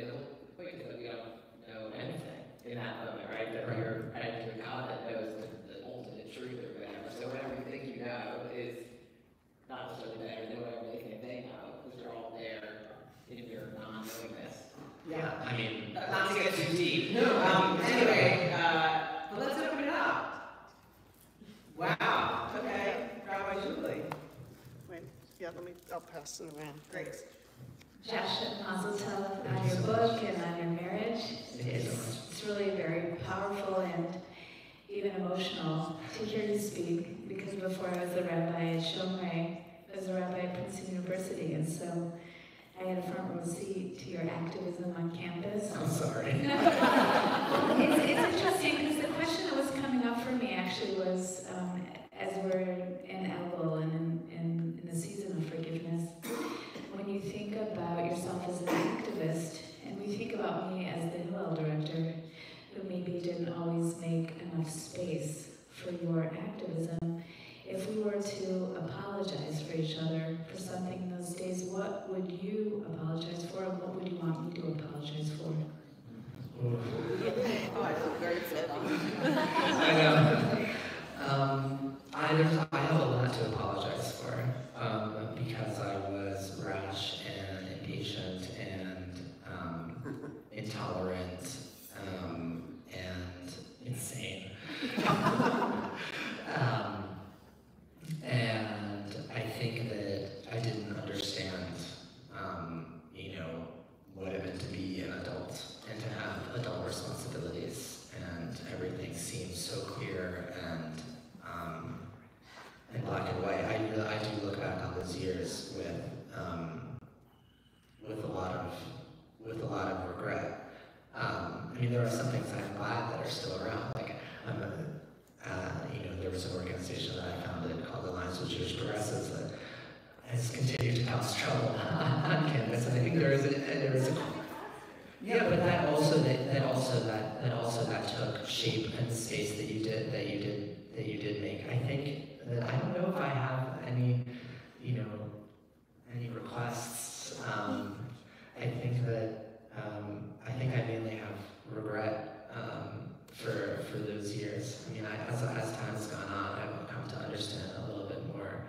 whole point is that we don't know anything in that moment, right? That we're heading to a God that knows the ultimate truth or whatever. So whatever you think you know is not necessarily better than whatever they think they know, because they're all there in your non-knowingness. Yeah, I mean, Not to get too deep. No. Anyway, but let's open it up. Wow. Okay. Rabbi Julie. Wait, I'll pass it around. Great. Josh, mazel tov on your book and on your marriage. It's really very powerful and even emotional to hear you speak, because before I was a rabbi at Shomrei, I was a rabbi at Princeton University, and so I had a front row seat to your activism on campus. I'm sorry. It's interesting because the question that was coming up for me actually was, as we're in Elul and in the season of forgiveness, when you think about yourself as an activist, and we think about me as the Hillel director, who maybe didn't always make enough space for your activism, if we were to apologize for each other for something in those days, what would you apologize for, and what would you want me to apologize for? Oh, I feel very sad. I know. I have a lot to apologize for because I was rash and impatient and intolerant and insane. And I think that I didn't understand, what it meant to be an adult and to have adult responsibilities, and everything seemed so clear and black and white. I do look back on those years with a lot of regret. There are some things I'm glad that are still around. Like there was an organization that I founded called the Alliance of Jewish Progressives that has continued to cause trouble on campus. And I think there is a yeah, but that also took shape and space that you did make. I think that I don't know if I have any requests. I think I mainly have regret for those years. As time has gone on, I've come to understand a little bit more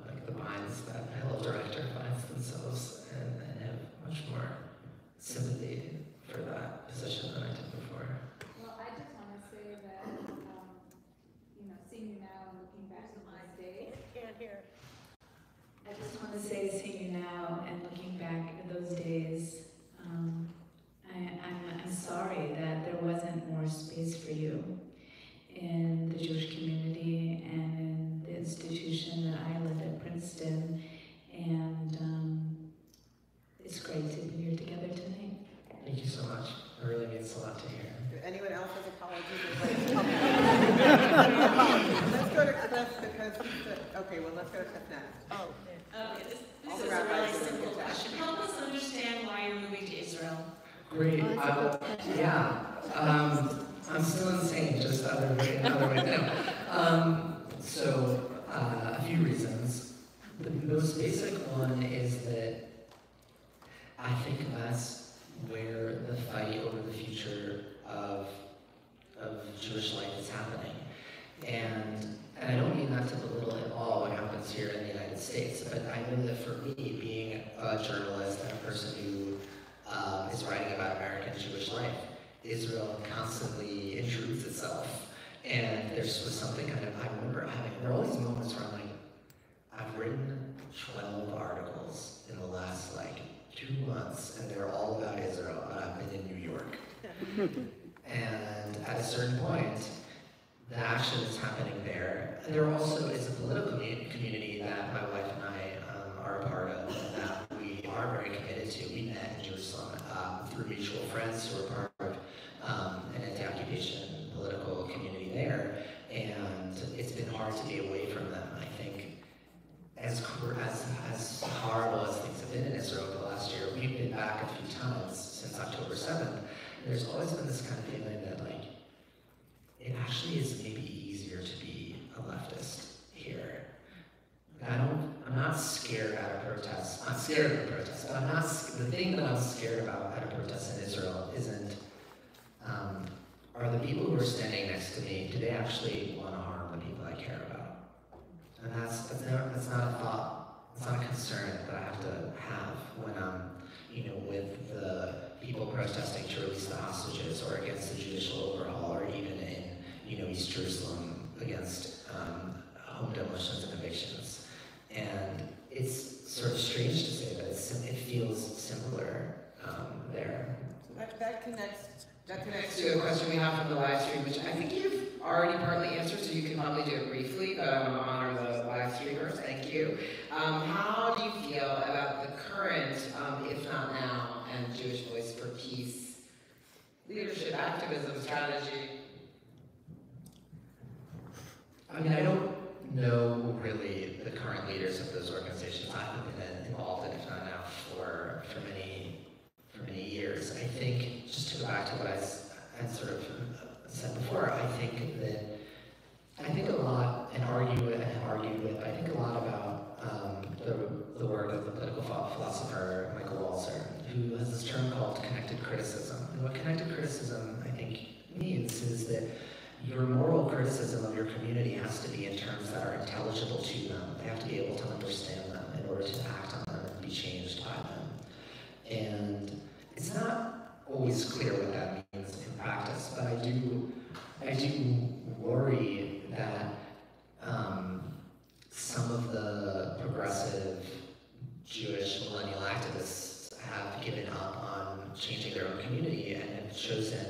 like the binds that a Hillel director finds themselves, and have much more sympathy for that position than I did before. Well, I just want to say that, seeing you now and looking back on my days. Can't hear. I just want to say, seeing you now and looking back at those days, I'm sorry that there wasn't more space for you in the Jewish community and in the institution that I led at Princeton, and it's great to be here together tonight. Thank you so much. It really means a lot to hear. Anyone else has apologies? Let's go to Cliff, because Okay, well, let's go to Tiff next. Oh. This All is the a rabbis really are simple gonna get question. Help us understand why you're moving to Israel. Great. Yeah. I'm still insane, just other way now. So, a few reasons. The most basic one is that I think that's where the fight over the future of Jewish life is happening. And I don't mean that to belittle at all what happens here in the United States, but I know that for me, being a journalist and a person who is writing about American Jewish life, Israel constantly intrudes itself. And there was something kind of, I remember having, there are all these moments where I'm like, I've written 12 articles in the last 2 months, and they're all about Israel, but I've been in New York. And at a certain point, the action is happening there. And there also is a political community that my wife and I are a part of, and that we are very committed to. We met in Jerusalem through mutual friends who are part of an anti-occupation political community there, and it's been hard to be away from them. I think as horrible as things have been in Israel the last year, we've been back a few times since October 7th. There's always been this kind of feeling that it actually is maybe easier to be a leftist here. I'm not scared at a protest. I'm scared of a protest, but the thing that I'm scared about at a protest in Israel isn't, are the people who are standing next to me, do they actually want to harm the people I care about? And that's not a thought, it's not a concern that I have to have when I'm, with the people protesting to release the hostages, or against the judicial overhaul, or even in, East Jerusalem against home demolitions and evictions. And it's sort of strange to say, but it feels simpler there. That connects to a question we have from the live stream, which I think you've already partly answered, so you can probably do it briefly, but I want to honor the live streamers. Thank you. How do you feel about the current, if not now, and Jewish Voice for Peace leadership, activism, strategy? I mean, I don't know really the current leaders of those organizations. I haven't been involved in, if not now, for many years. I think, just to go back to what I had sort of said before, I think a lot, and argued with, I think a lot about the work of the political philosopher Michael Walzer, who has this term called connected criticism. And what connected criticism, I think, means is that your moral criticism of your community has to be in terms that are intelligible to them. They have to be able to understand them in order to act on them and be changed by them. And it's not always clear what that means in practice, but I do worry that some of the progressive Jewish millennial activists have given up on changing their own community and have chosen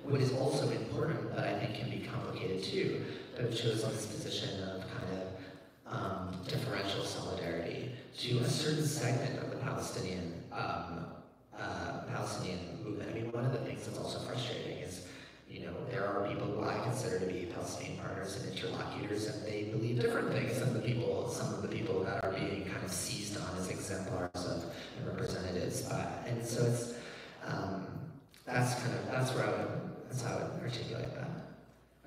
what is also important, but I think can be complicated too, but have chosen this position of kind of differential solidarity to a certain segment of the Palestinian movement. I mean, one of the things that's also frustrating is, there are people who I consider to be Palestinian partners and interlocutors, and they believe different things than some of the people that are being kind of seized on as exemplars of and representatives. And so it's, that's how I would articulate that.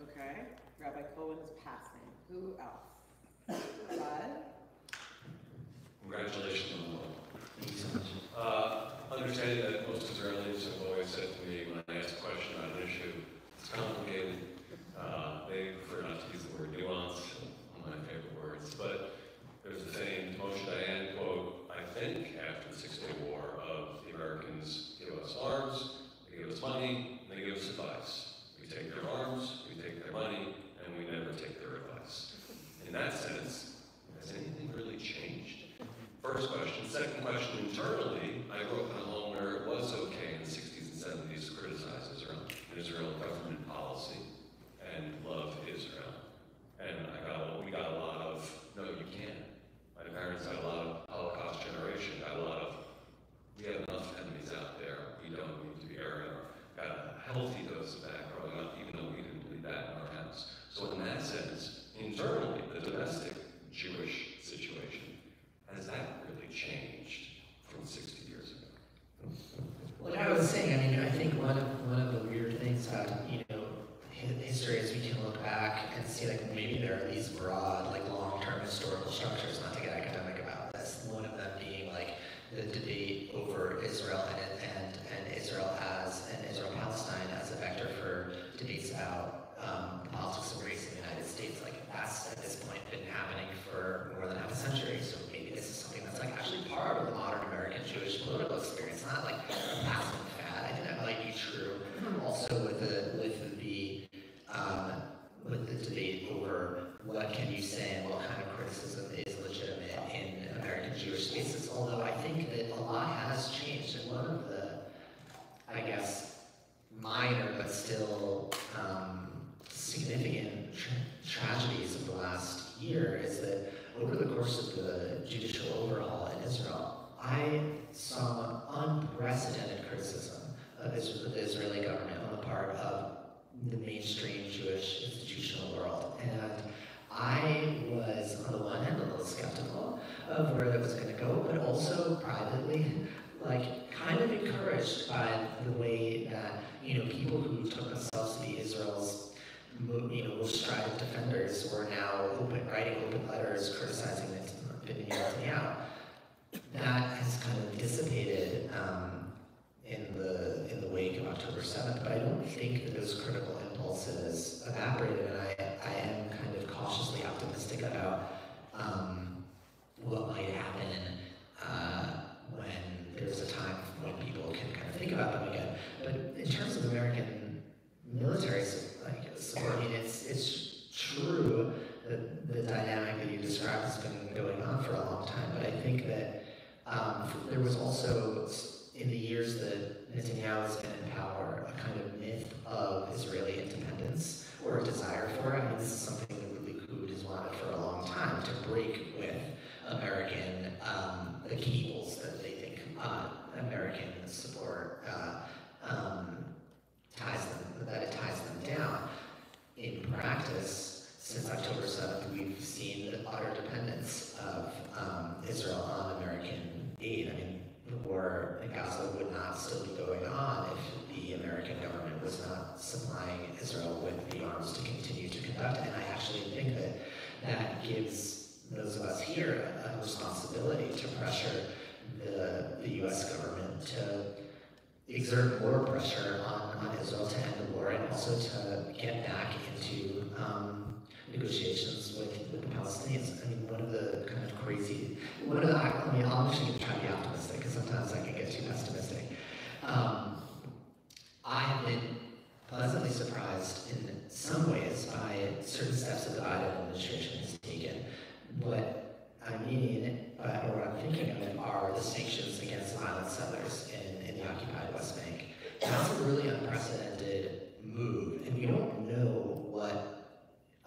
Okay. Rabbi Cohen is passing. Who else? Bud? Congratulations on the book. Thank you so much. Understanding that most Israelis have always said to me when I ask a question about an issue, it's complicated. They prefer not to use the word nuance, one of my favorite words. But there's the famed Moshe Dayan quote, I think, after the Six-Day War, of the Americans give us arms, they give us money, and they give us advice. We take their arms, we take their money, and we never take their advice. In that sense, has anything really changed? First question. Second question, internally, I grew up in a home where it was okay in the 60s and 70s to criticize Israel, and Israel government policy, and love Israel. And we got a lot of, no, you can't. My parents had a lot of Holocaust generation, got a lot of, we have enough enemies out there, we don't need to be arrogant, got one of the, I guess, minor but still significant tragedies of the last year is that over the course of the judicial overhaul in Israel, I saw unprecedented criticism of the Israeli government on the part of the mainstream Jewish institutional world. And I was, on the one hand, a little skeptical of where that was going to go, but also privately, like, kind of encouraged by the way that, people who took themselves to be Israel's, most strident defenders were now writing open letters criticizing Benjamin Netanyahu. That has kind of dissipated in the wake of October 7th, but I don't think that those critical impulses evaporated, and I am kind of cautiously optimistic about what might happen when there's a time when people can kind of think about them again. But in terms of American military support, I mean, it's true that the dynamic that you described has been going on for a long time, but I think that there was also, in the years that Netanyahu has been in power, a kind of myth of Israeli independence, or a desire for it. I mean, this is something that the Likud has wanted for a long time, to break with American, the cables that they think American support ties them down. In practice, since October 7th, we've seen the utter dependence of Israel on American aid. I mean, the war in Gaza would not still be going on if the American government was not supplying Israel with the arms to continue to conduct it. And I actually think that gives those of us here a responsibility to pressure the U.S. government to exert more pressure on Israel to end the war, and also to get back into negotiations with the Palestinians. I mean, I'm actually going to try to be optimistic, because sometimes I can get too pessimistic. I have been pleasantly surprised in some ways by certain steps that the Biden administration has taken. What I mean, or what I'm thinking of, are the sanctions against violent settlers in the occupied West Bank. That's a really unprecedented move, and we don't know what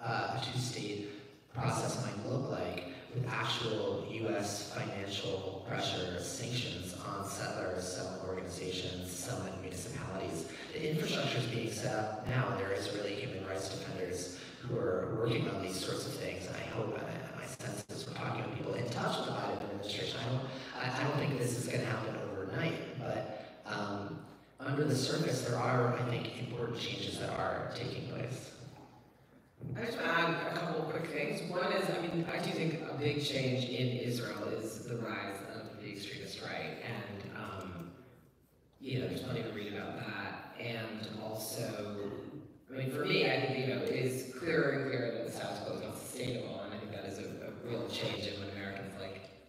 a two-state process might look like with actual U.S. financial pressure, sanctions on settlers, some organizations, some municipalities. The infrastructure is being set up now. There is really human rights defenders who are working on these sorts of things, and I hope, and my sense is we're talking to people in touch with the Biden administration. I don't think this is going to happen overnight, but under the surface, there are, I think, important changes that are taking place. I just want to add a couple of quick things. One is, I do think a big change in Israel is the rise of the extremist right, and there's plenty to read about that. And also, for me, I think it is clearer and clearer that the status quo is not sustainable, and I think that is a real change. And when Americans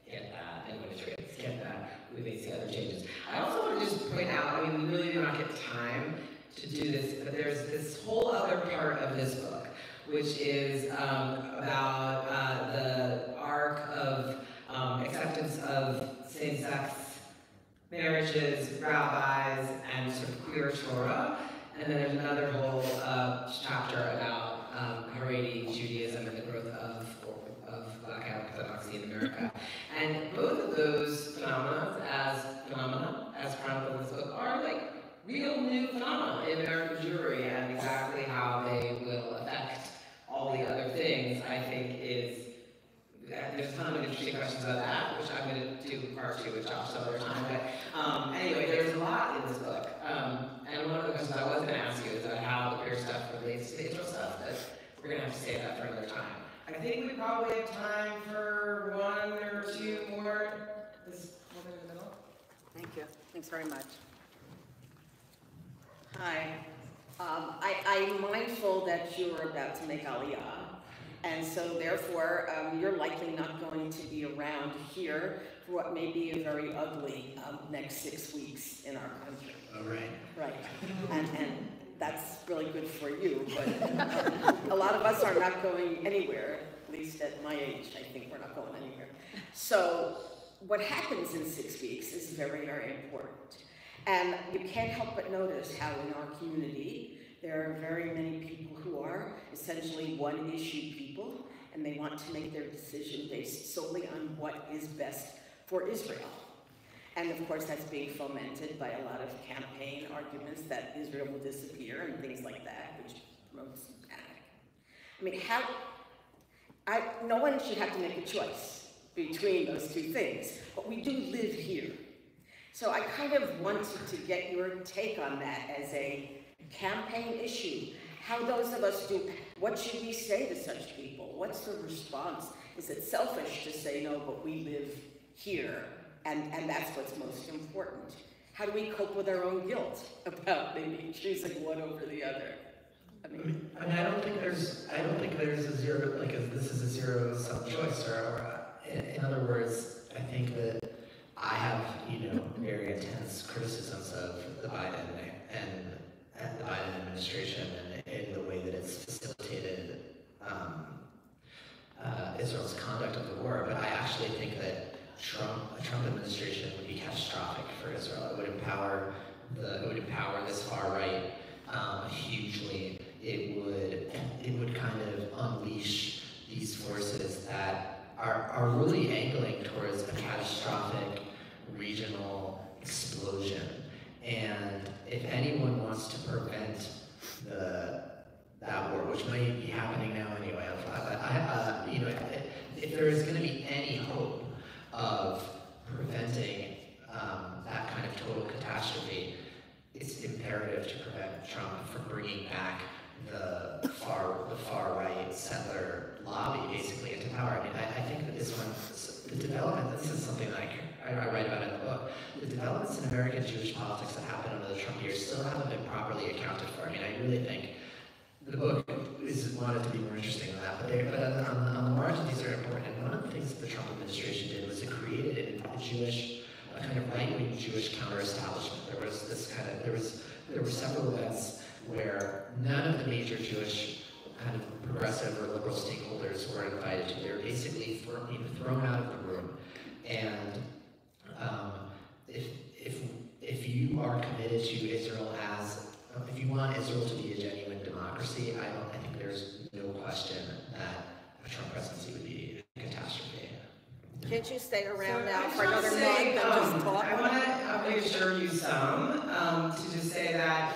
get that, and when Israelis get that, we may see other changes. I also want to just point out, we really do not get time to do this, but there's this whole other part of this book, which is about the arc of acceptance of same-sex marriages, rabbis, and sort of queer Torah. And then there's another whole chapter about Haredi Judaism and the growth of Black Orthodoxy in America. And both of those phenomena, as chronicled in this book, are real new phenomena in American Jewry, and exactly how they will affect all the other things, I think, is, there's a ton of interesting questions about that, which I'm going to do part 2 with Josh some other time. But anyway, there's a lot in this book. And one of the questions I was going to ask you is about how the queer stuff relates to the Israel stuff, but we're going to have to save that for another time. I think we probably have time for 1 or 2 more. This woman in the middle. Thank you. Thanks very much. Hi. I'm mindful that you're about to make Aliyah, and so therefore you're likely not going to be around here for what may be a very ugly next 6 weeks in our country. Oh, right. Right. And that's really good for you, but a lot of us are not going anywhere, at least at my age. I think we're not going anywhere. So what happens in 6 weeks is very, very important. And you can't help but notice how in our community, there are very many people who are essentially one-issue people, and they want to make their decision based solely on what is best for Israel. And of course, that's being fomented by a lot of campaign arguments that Israel will disappear and things like that, which promotes panic. I mean, no one should have to make a choice between those two things, but we do live here. So I kind of wanted to get your take on that as a campaign issue. How those of us do, what should we say to such people? What's the response? Is it selfish to say, no, but we live here, and that's what's most important? How do we cope with our own guilt about maybe choosing one over the other? I mean, I don't think there's a zero, this is a zero-sum choice, or in other words, I think that I have, very intense criticisms of the Biden and the Biden administration and in the way that it's facilitated Israel's conduct of the war. But I actually think that a Trump administration would be catastrophic for Israel. It would empower this far right hugely. It would kind of unleash these forces that are really angling towards a catastrophic regional explosion. And if anyone wants to prevent that war, which may be happening now anyway, if there is going to be any hope of preventing that kind of total catastrophe, it's imperative to prevent Trump from bringing back the far right settler lobby basically into power. I mean, I think that the development, this is something that I write about in the book, the developments in American Jewish politics that happened under the Trump years still haven't been properly accounted for. I mean, I really think the book wanted to be more interesting than that, but on the margin, these are important. And one of the things that the Trump administration did was it created a kind of right-wing Jewish counter-establishment. There were several events where none of the major Jewish kind of progressive or liberal stakeholders were invited to. They were basically thrown out of the room. And if you are committed to Israel if you want Israel to be a genuine democracy, I think there's no question that a Trump presidency would be a catastrophe. Can't you stay around now for another month and just talk? I want to reassure you some, to just say that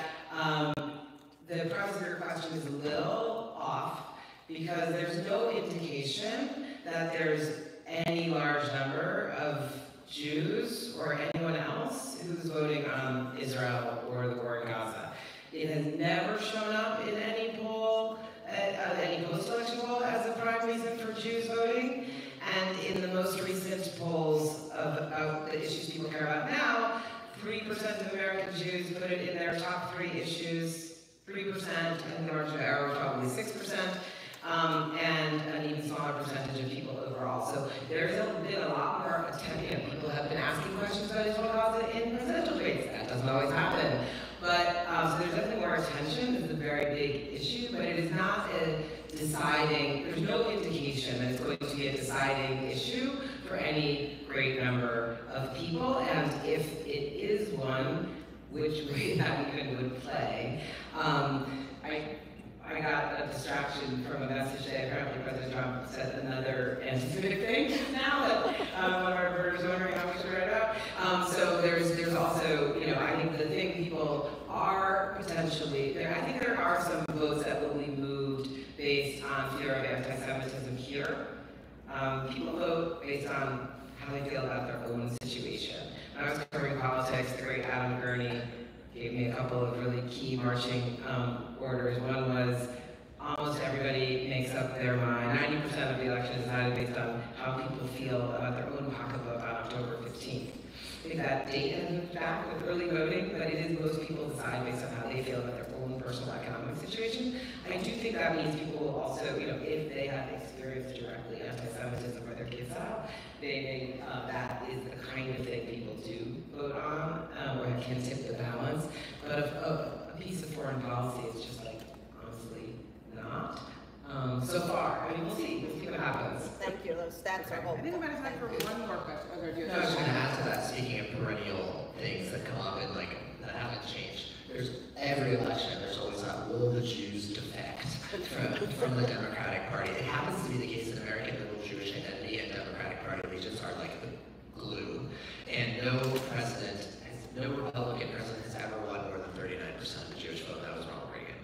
the premise of your question is a little off, because there's no indication that there's any large number of Jews or anyone else who's voting on Israel or the war in Gaza. It has never shown up in any poll, any post-election poll, as a prime reason for Jews voting. And in the most recent polls about the issues people care about now, 3% of American Jews put it in their top 3 issues. 3%, and the margin of error probably 6%, and an even smaller percentage of people overall. So there's been a lot more attention. People have been asking questions about Israel Gaza in presidential debates. That doesn't always happen. But so there's definitely more attention. It's a very big issue, but it is not there's no indication that it's going to be a deciding issue for any great number of people. And if it is one, which way that even would play, I got a distraction from a message that apparently President Trump said another anti-Semitic thing now that one of our reporters is wondering how we should write about. So there's also, I think the thing people are potentially, I think there are some votes that will be moved based on fear of anti-Semitism here. People vote based on how they feel about their own situation. When I was covering politics, the great Adam Gurney gave me a couple of really key marching orders. One was almost everybody makes up their mind. 90% of the election is decided based on how people feel about their own pocketbook on October 15th. I think that date has moved back with early voting, but it is most people decide based on how they feel about their own personal economic situation. I do think that means people will also, if they have experienced directly anti-Semitism or their kids have, that is the kind of thing people do vote on, or can tip the balance. But a piece of foreign policy is just honestly not. So far. I mean, we'll see what happens. Thank you, those stats are I helpful. think we might have time for one more question. Oh, do you No, I was going to add to that, speaking of perennial things that come up and like that haven't changed. There's every election, there's always that will the Jews defect from the Democratic Party. It happens to be the case that American liberal Jewish identity and Democratic Party allegiance are like the glue. And no Republican president has ever won more than 39% of the Jewish vote. That was Ronald Reagan.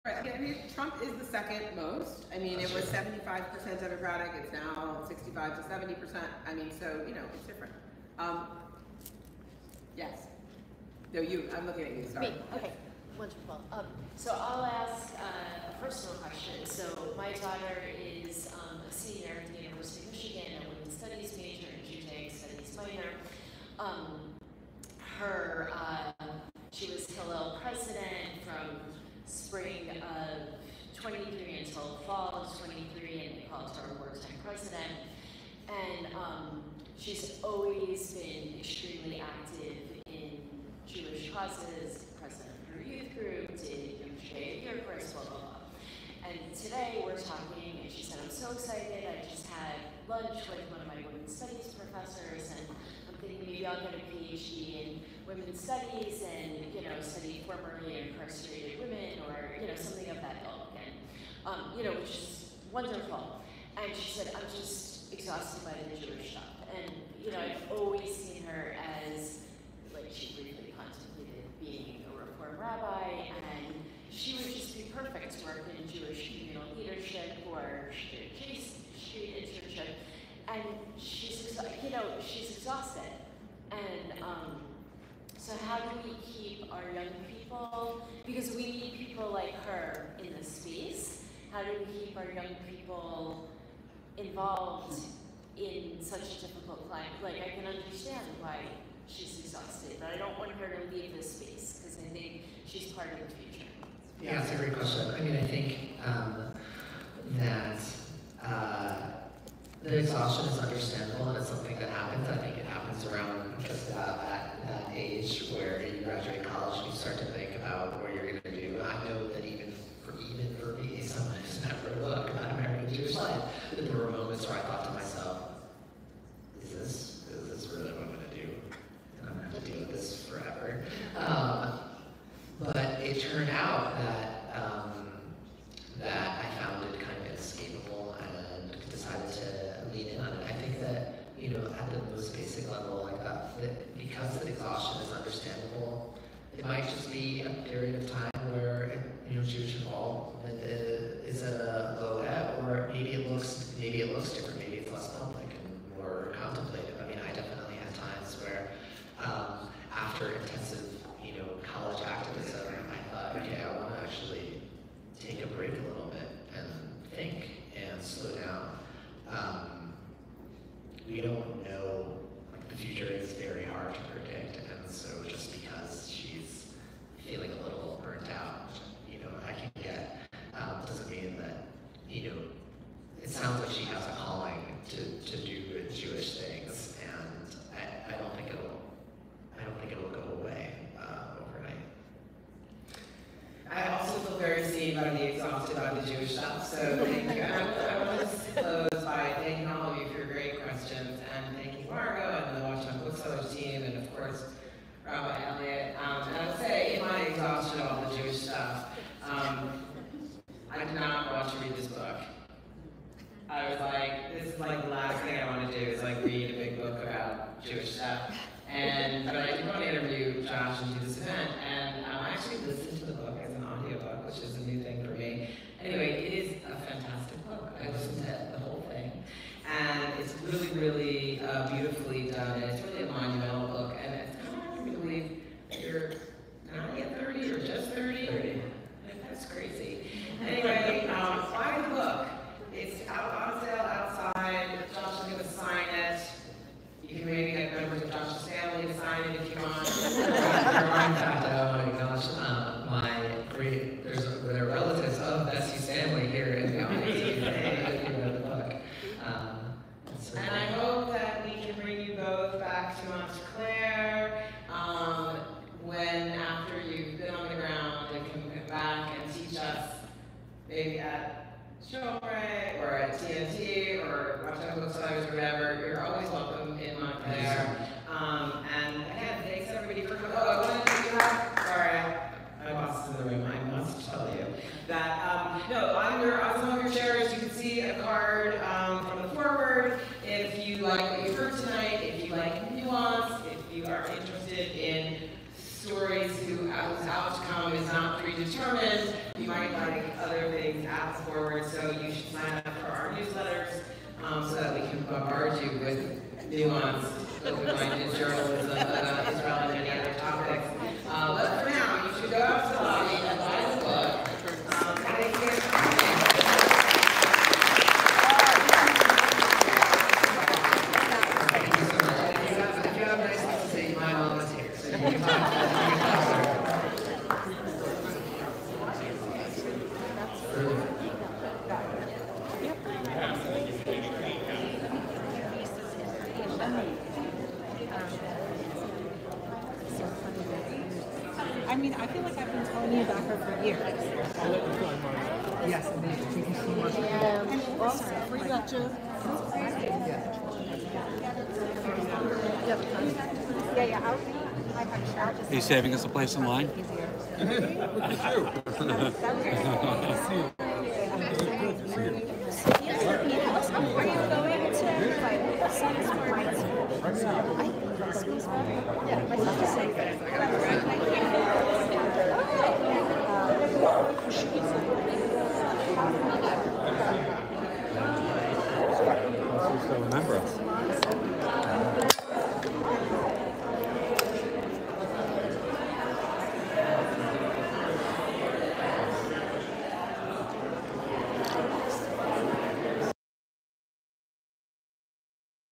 Right, I mean, Trump is the second most. I mean, it was 75% Democratic, it's now 65 to 70%. I mean, so, you know, it's different. Yes. No, you, I'm looking at you, sorry. Me, okay, wonderful. So I'll ask a personal question. So my daughter is a senior at the University of Michigan, a women's studies major and Judaic studies minor. She was Hillel president from spring of 23 until fall of 23, and they called her a wartime president. And she's always been extremely active in Jewish causes, president of her youth group, did Judaic Year Course, blah, blah, blah. And today we're talking, and she said, I'm so excited, I just had lunch with one of my women's studies professors, and I'm thinking maybe I'll get a PhD in women's studies and, you know, study formerly incarcerated women or, you know, something of that ilk, and, you know, which is wonderful. And she said, I'm just exhausted by the Jewish stuff. And, you know, I've always seen her as, like, she briefly contemplated being a Reform rabbi, and she would just be perfect to work in Jewish communal leadership or street internship. And she's, you know, she's exhausted. And so how do we keep our young people, because we need people like her in this space, how do we keep our young people involved in such a difficult climate? Like, I can understand why she's exhausted, but I don't want her to leave this space, because I think she's part of the future. Yeah, it's a great question. I mean, I think that the exhaustion is understandable, and it's something that happens. I think it happens around just that age where you graduate college and you start to think about what you're going to do. I know that even for me, someone who's never wrote a book about American Jewish life, that there were moments where I thought to myself, is this really what I'm going to do? And I'm going to have to deal with this forever. But it turned out that I found it kind of inescapable and decided to lean in on it. I think that, you know, at the most basic level, like that because the exhaustion is understandable, it might just be a period of time where, you know, Jewish involvement is at a low ebb, or maybe it looks different, maybe it's less public and more contemplative. I mean, I definitely had times where after intensive, you know, college activism, I thought, okay, I want to actually take a break a little bit and think and slow down. We don't know, like, the future is very hard to predict, and so just because she's feeling a little burnt out, you know, I can get, doesn't mean that, you know, it sounds like she has a calling to do good Jewish things, and I don't think it'll go away overnight. I also feel very seen by the exhausted by the Jewish stuff, so thank you. I want to close by thanking all of you for your great questions, and thanking Margot and the Watchung Booksellers team, and of course, Rabbi Elliott. And I would say, in my exhaustion of all the Jewish stuff, I did not want to read this book. I was like, this is like the last thing I want to do is like read a big book about Jewish stuff. But I did want to interview Josh and do this event, and I actually listened to the book as an audiobook, which is a new thing for me. Anyway, it is a fantastic book. I listened to the whole thing, and it's really, really beautifully done, and it's really a monumental book, and it's kind of hard for me to believe that you're not yet 30 or just 30. 30. That's crazy. Anyway, buy the book. It's out on sale outside. Josh is going to sign it. You can maybe get members of Josh's family to sign it if you want. In fact, I want to acknowledge there are relatives of Bessie's family here in the audience who read the book. And I hope that we can bring you both back to Montclair booksellers, or whatever, you're always welcome in Montclair. And again, thanks everybody for coming. Oh, I wanted to do that. Sorry, my boss is in the room. I must tell you that. No, on some of your chairs, you can see a card from the forward. If you like what you heard tonight, if you like nuance, if you are interested in stories whose outcome is not predetermined, you might like other things at the forward, so you should sign up for our newsletters so that we can bombard you with nuanced, open-minded journalism about Israel and many other topics. But for now, you should go out to the lobby and buy the book. Thank you. If you have nice things to say, my mom is here, so you can talk to her. I mean, I feel like I've been telling you about her for years. Yes, indeed. Thank you so much. And also, for you got to... Yeah. Are you saving us a place in line? Look at you. Are you going to Still remember us.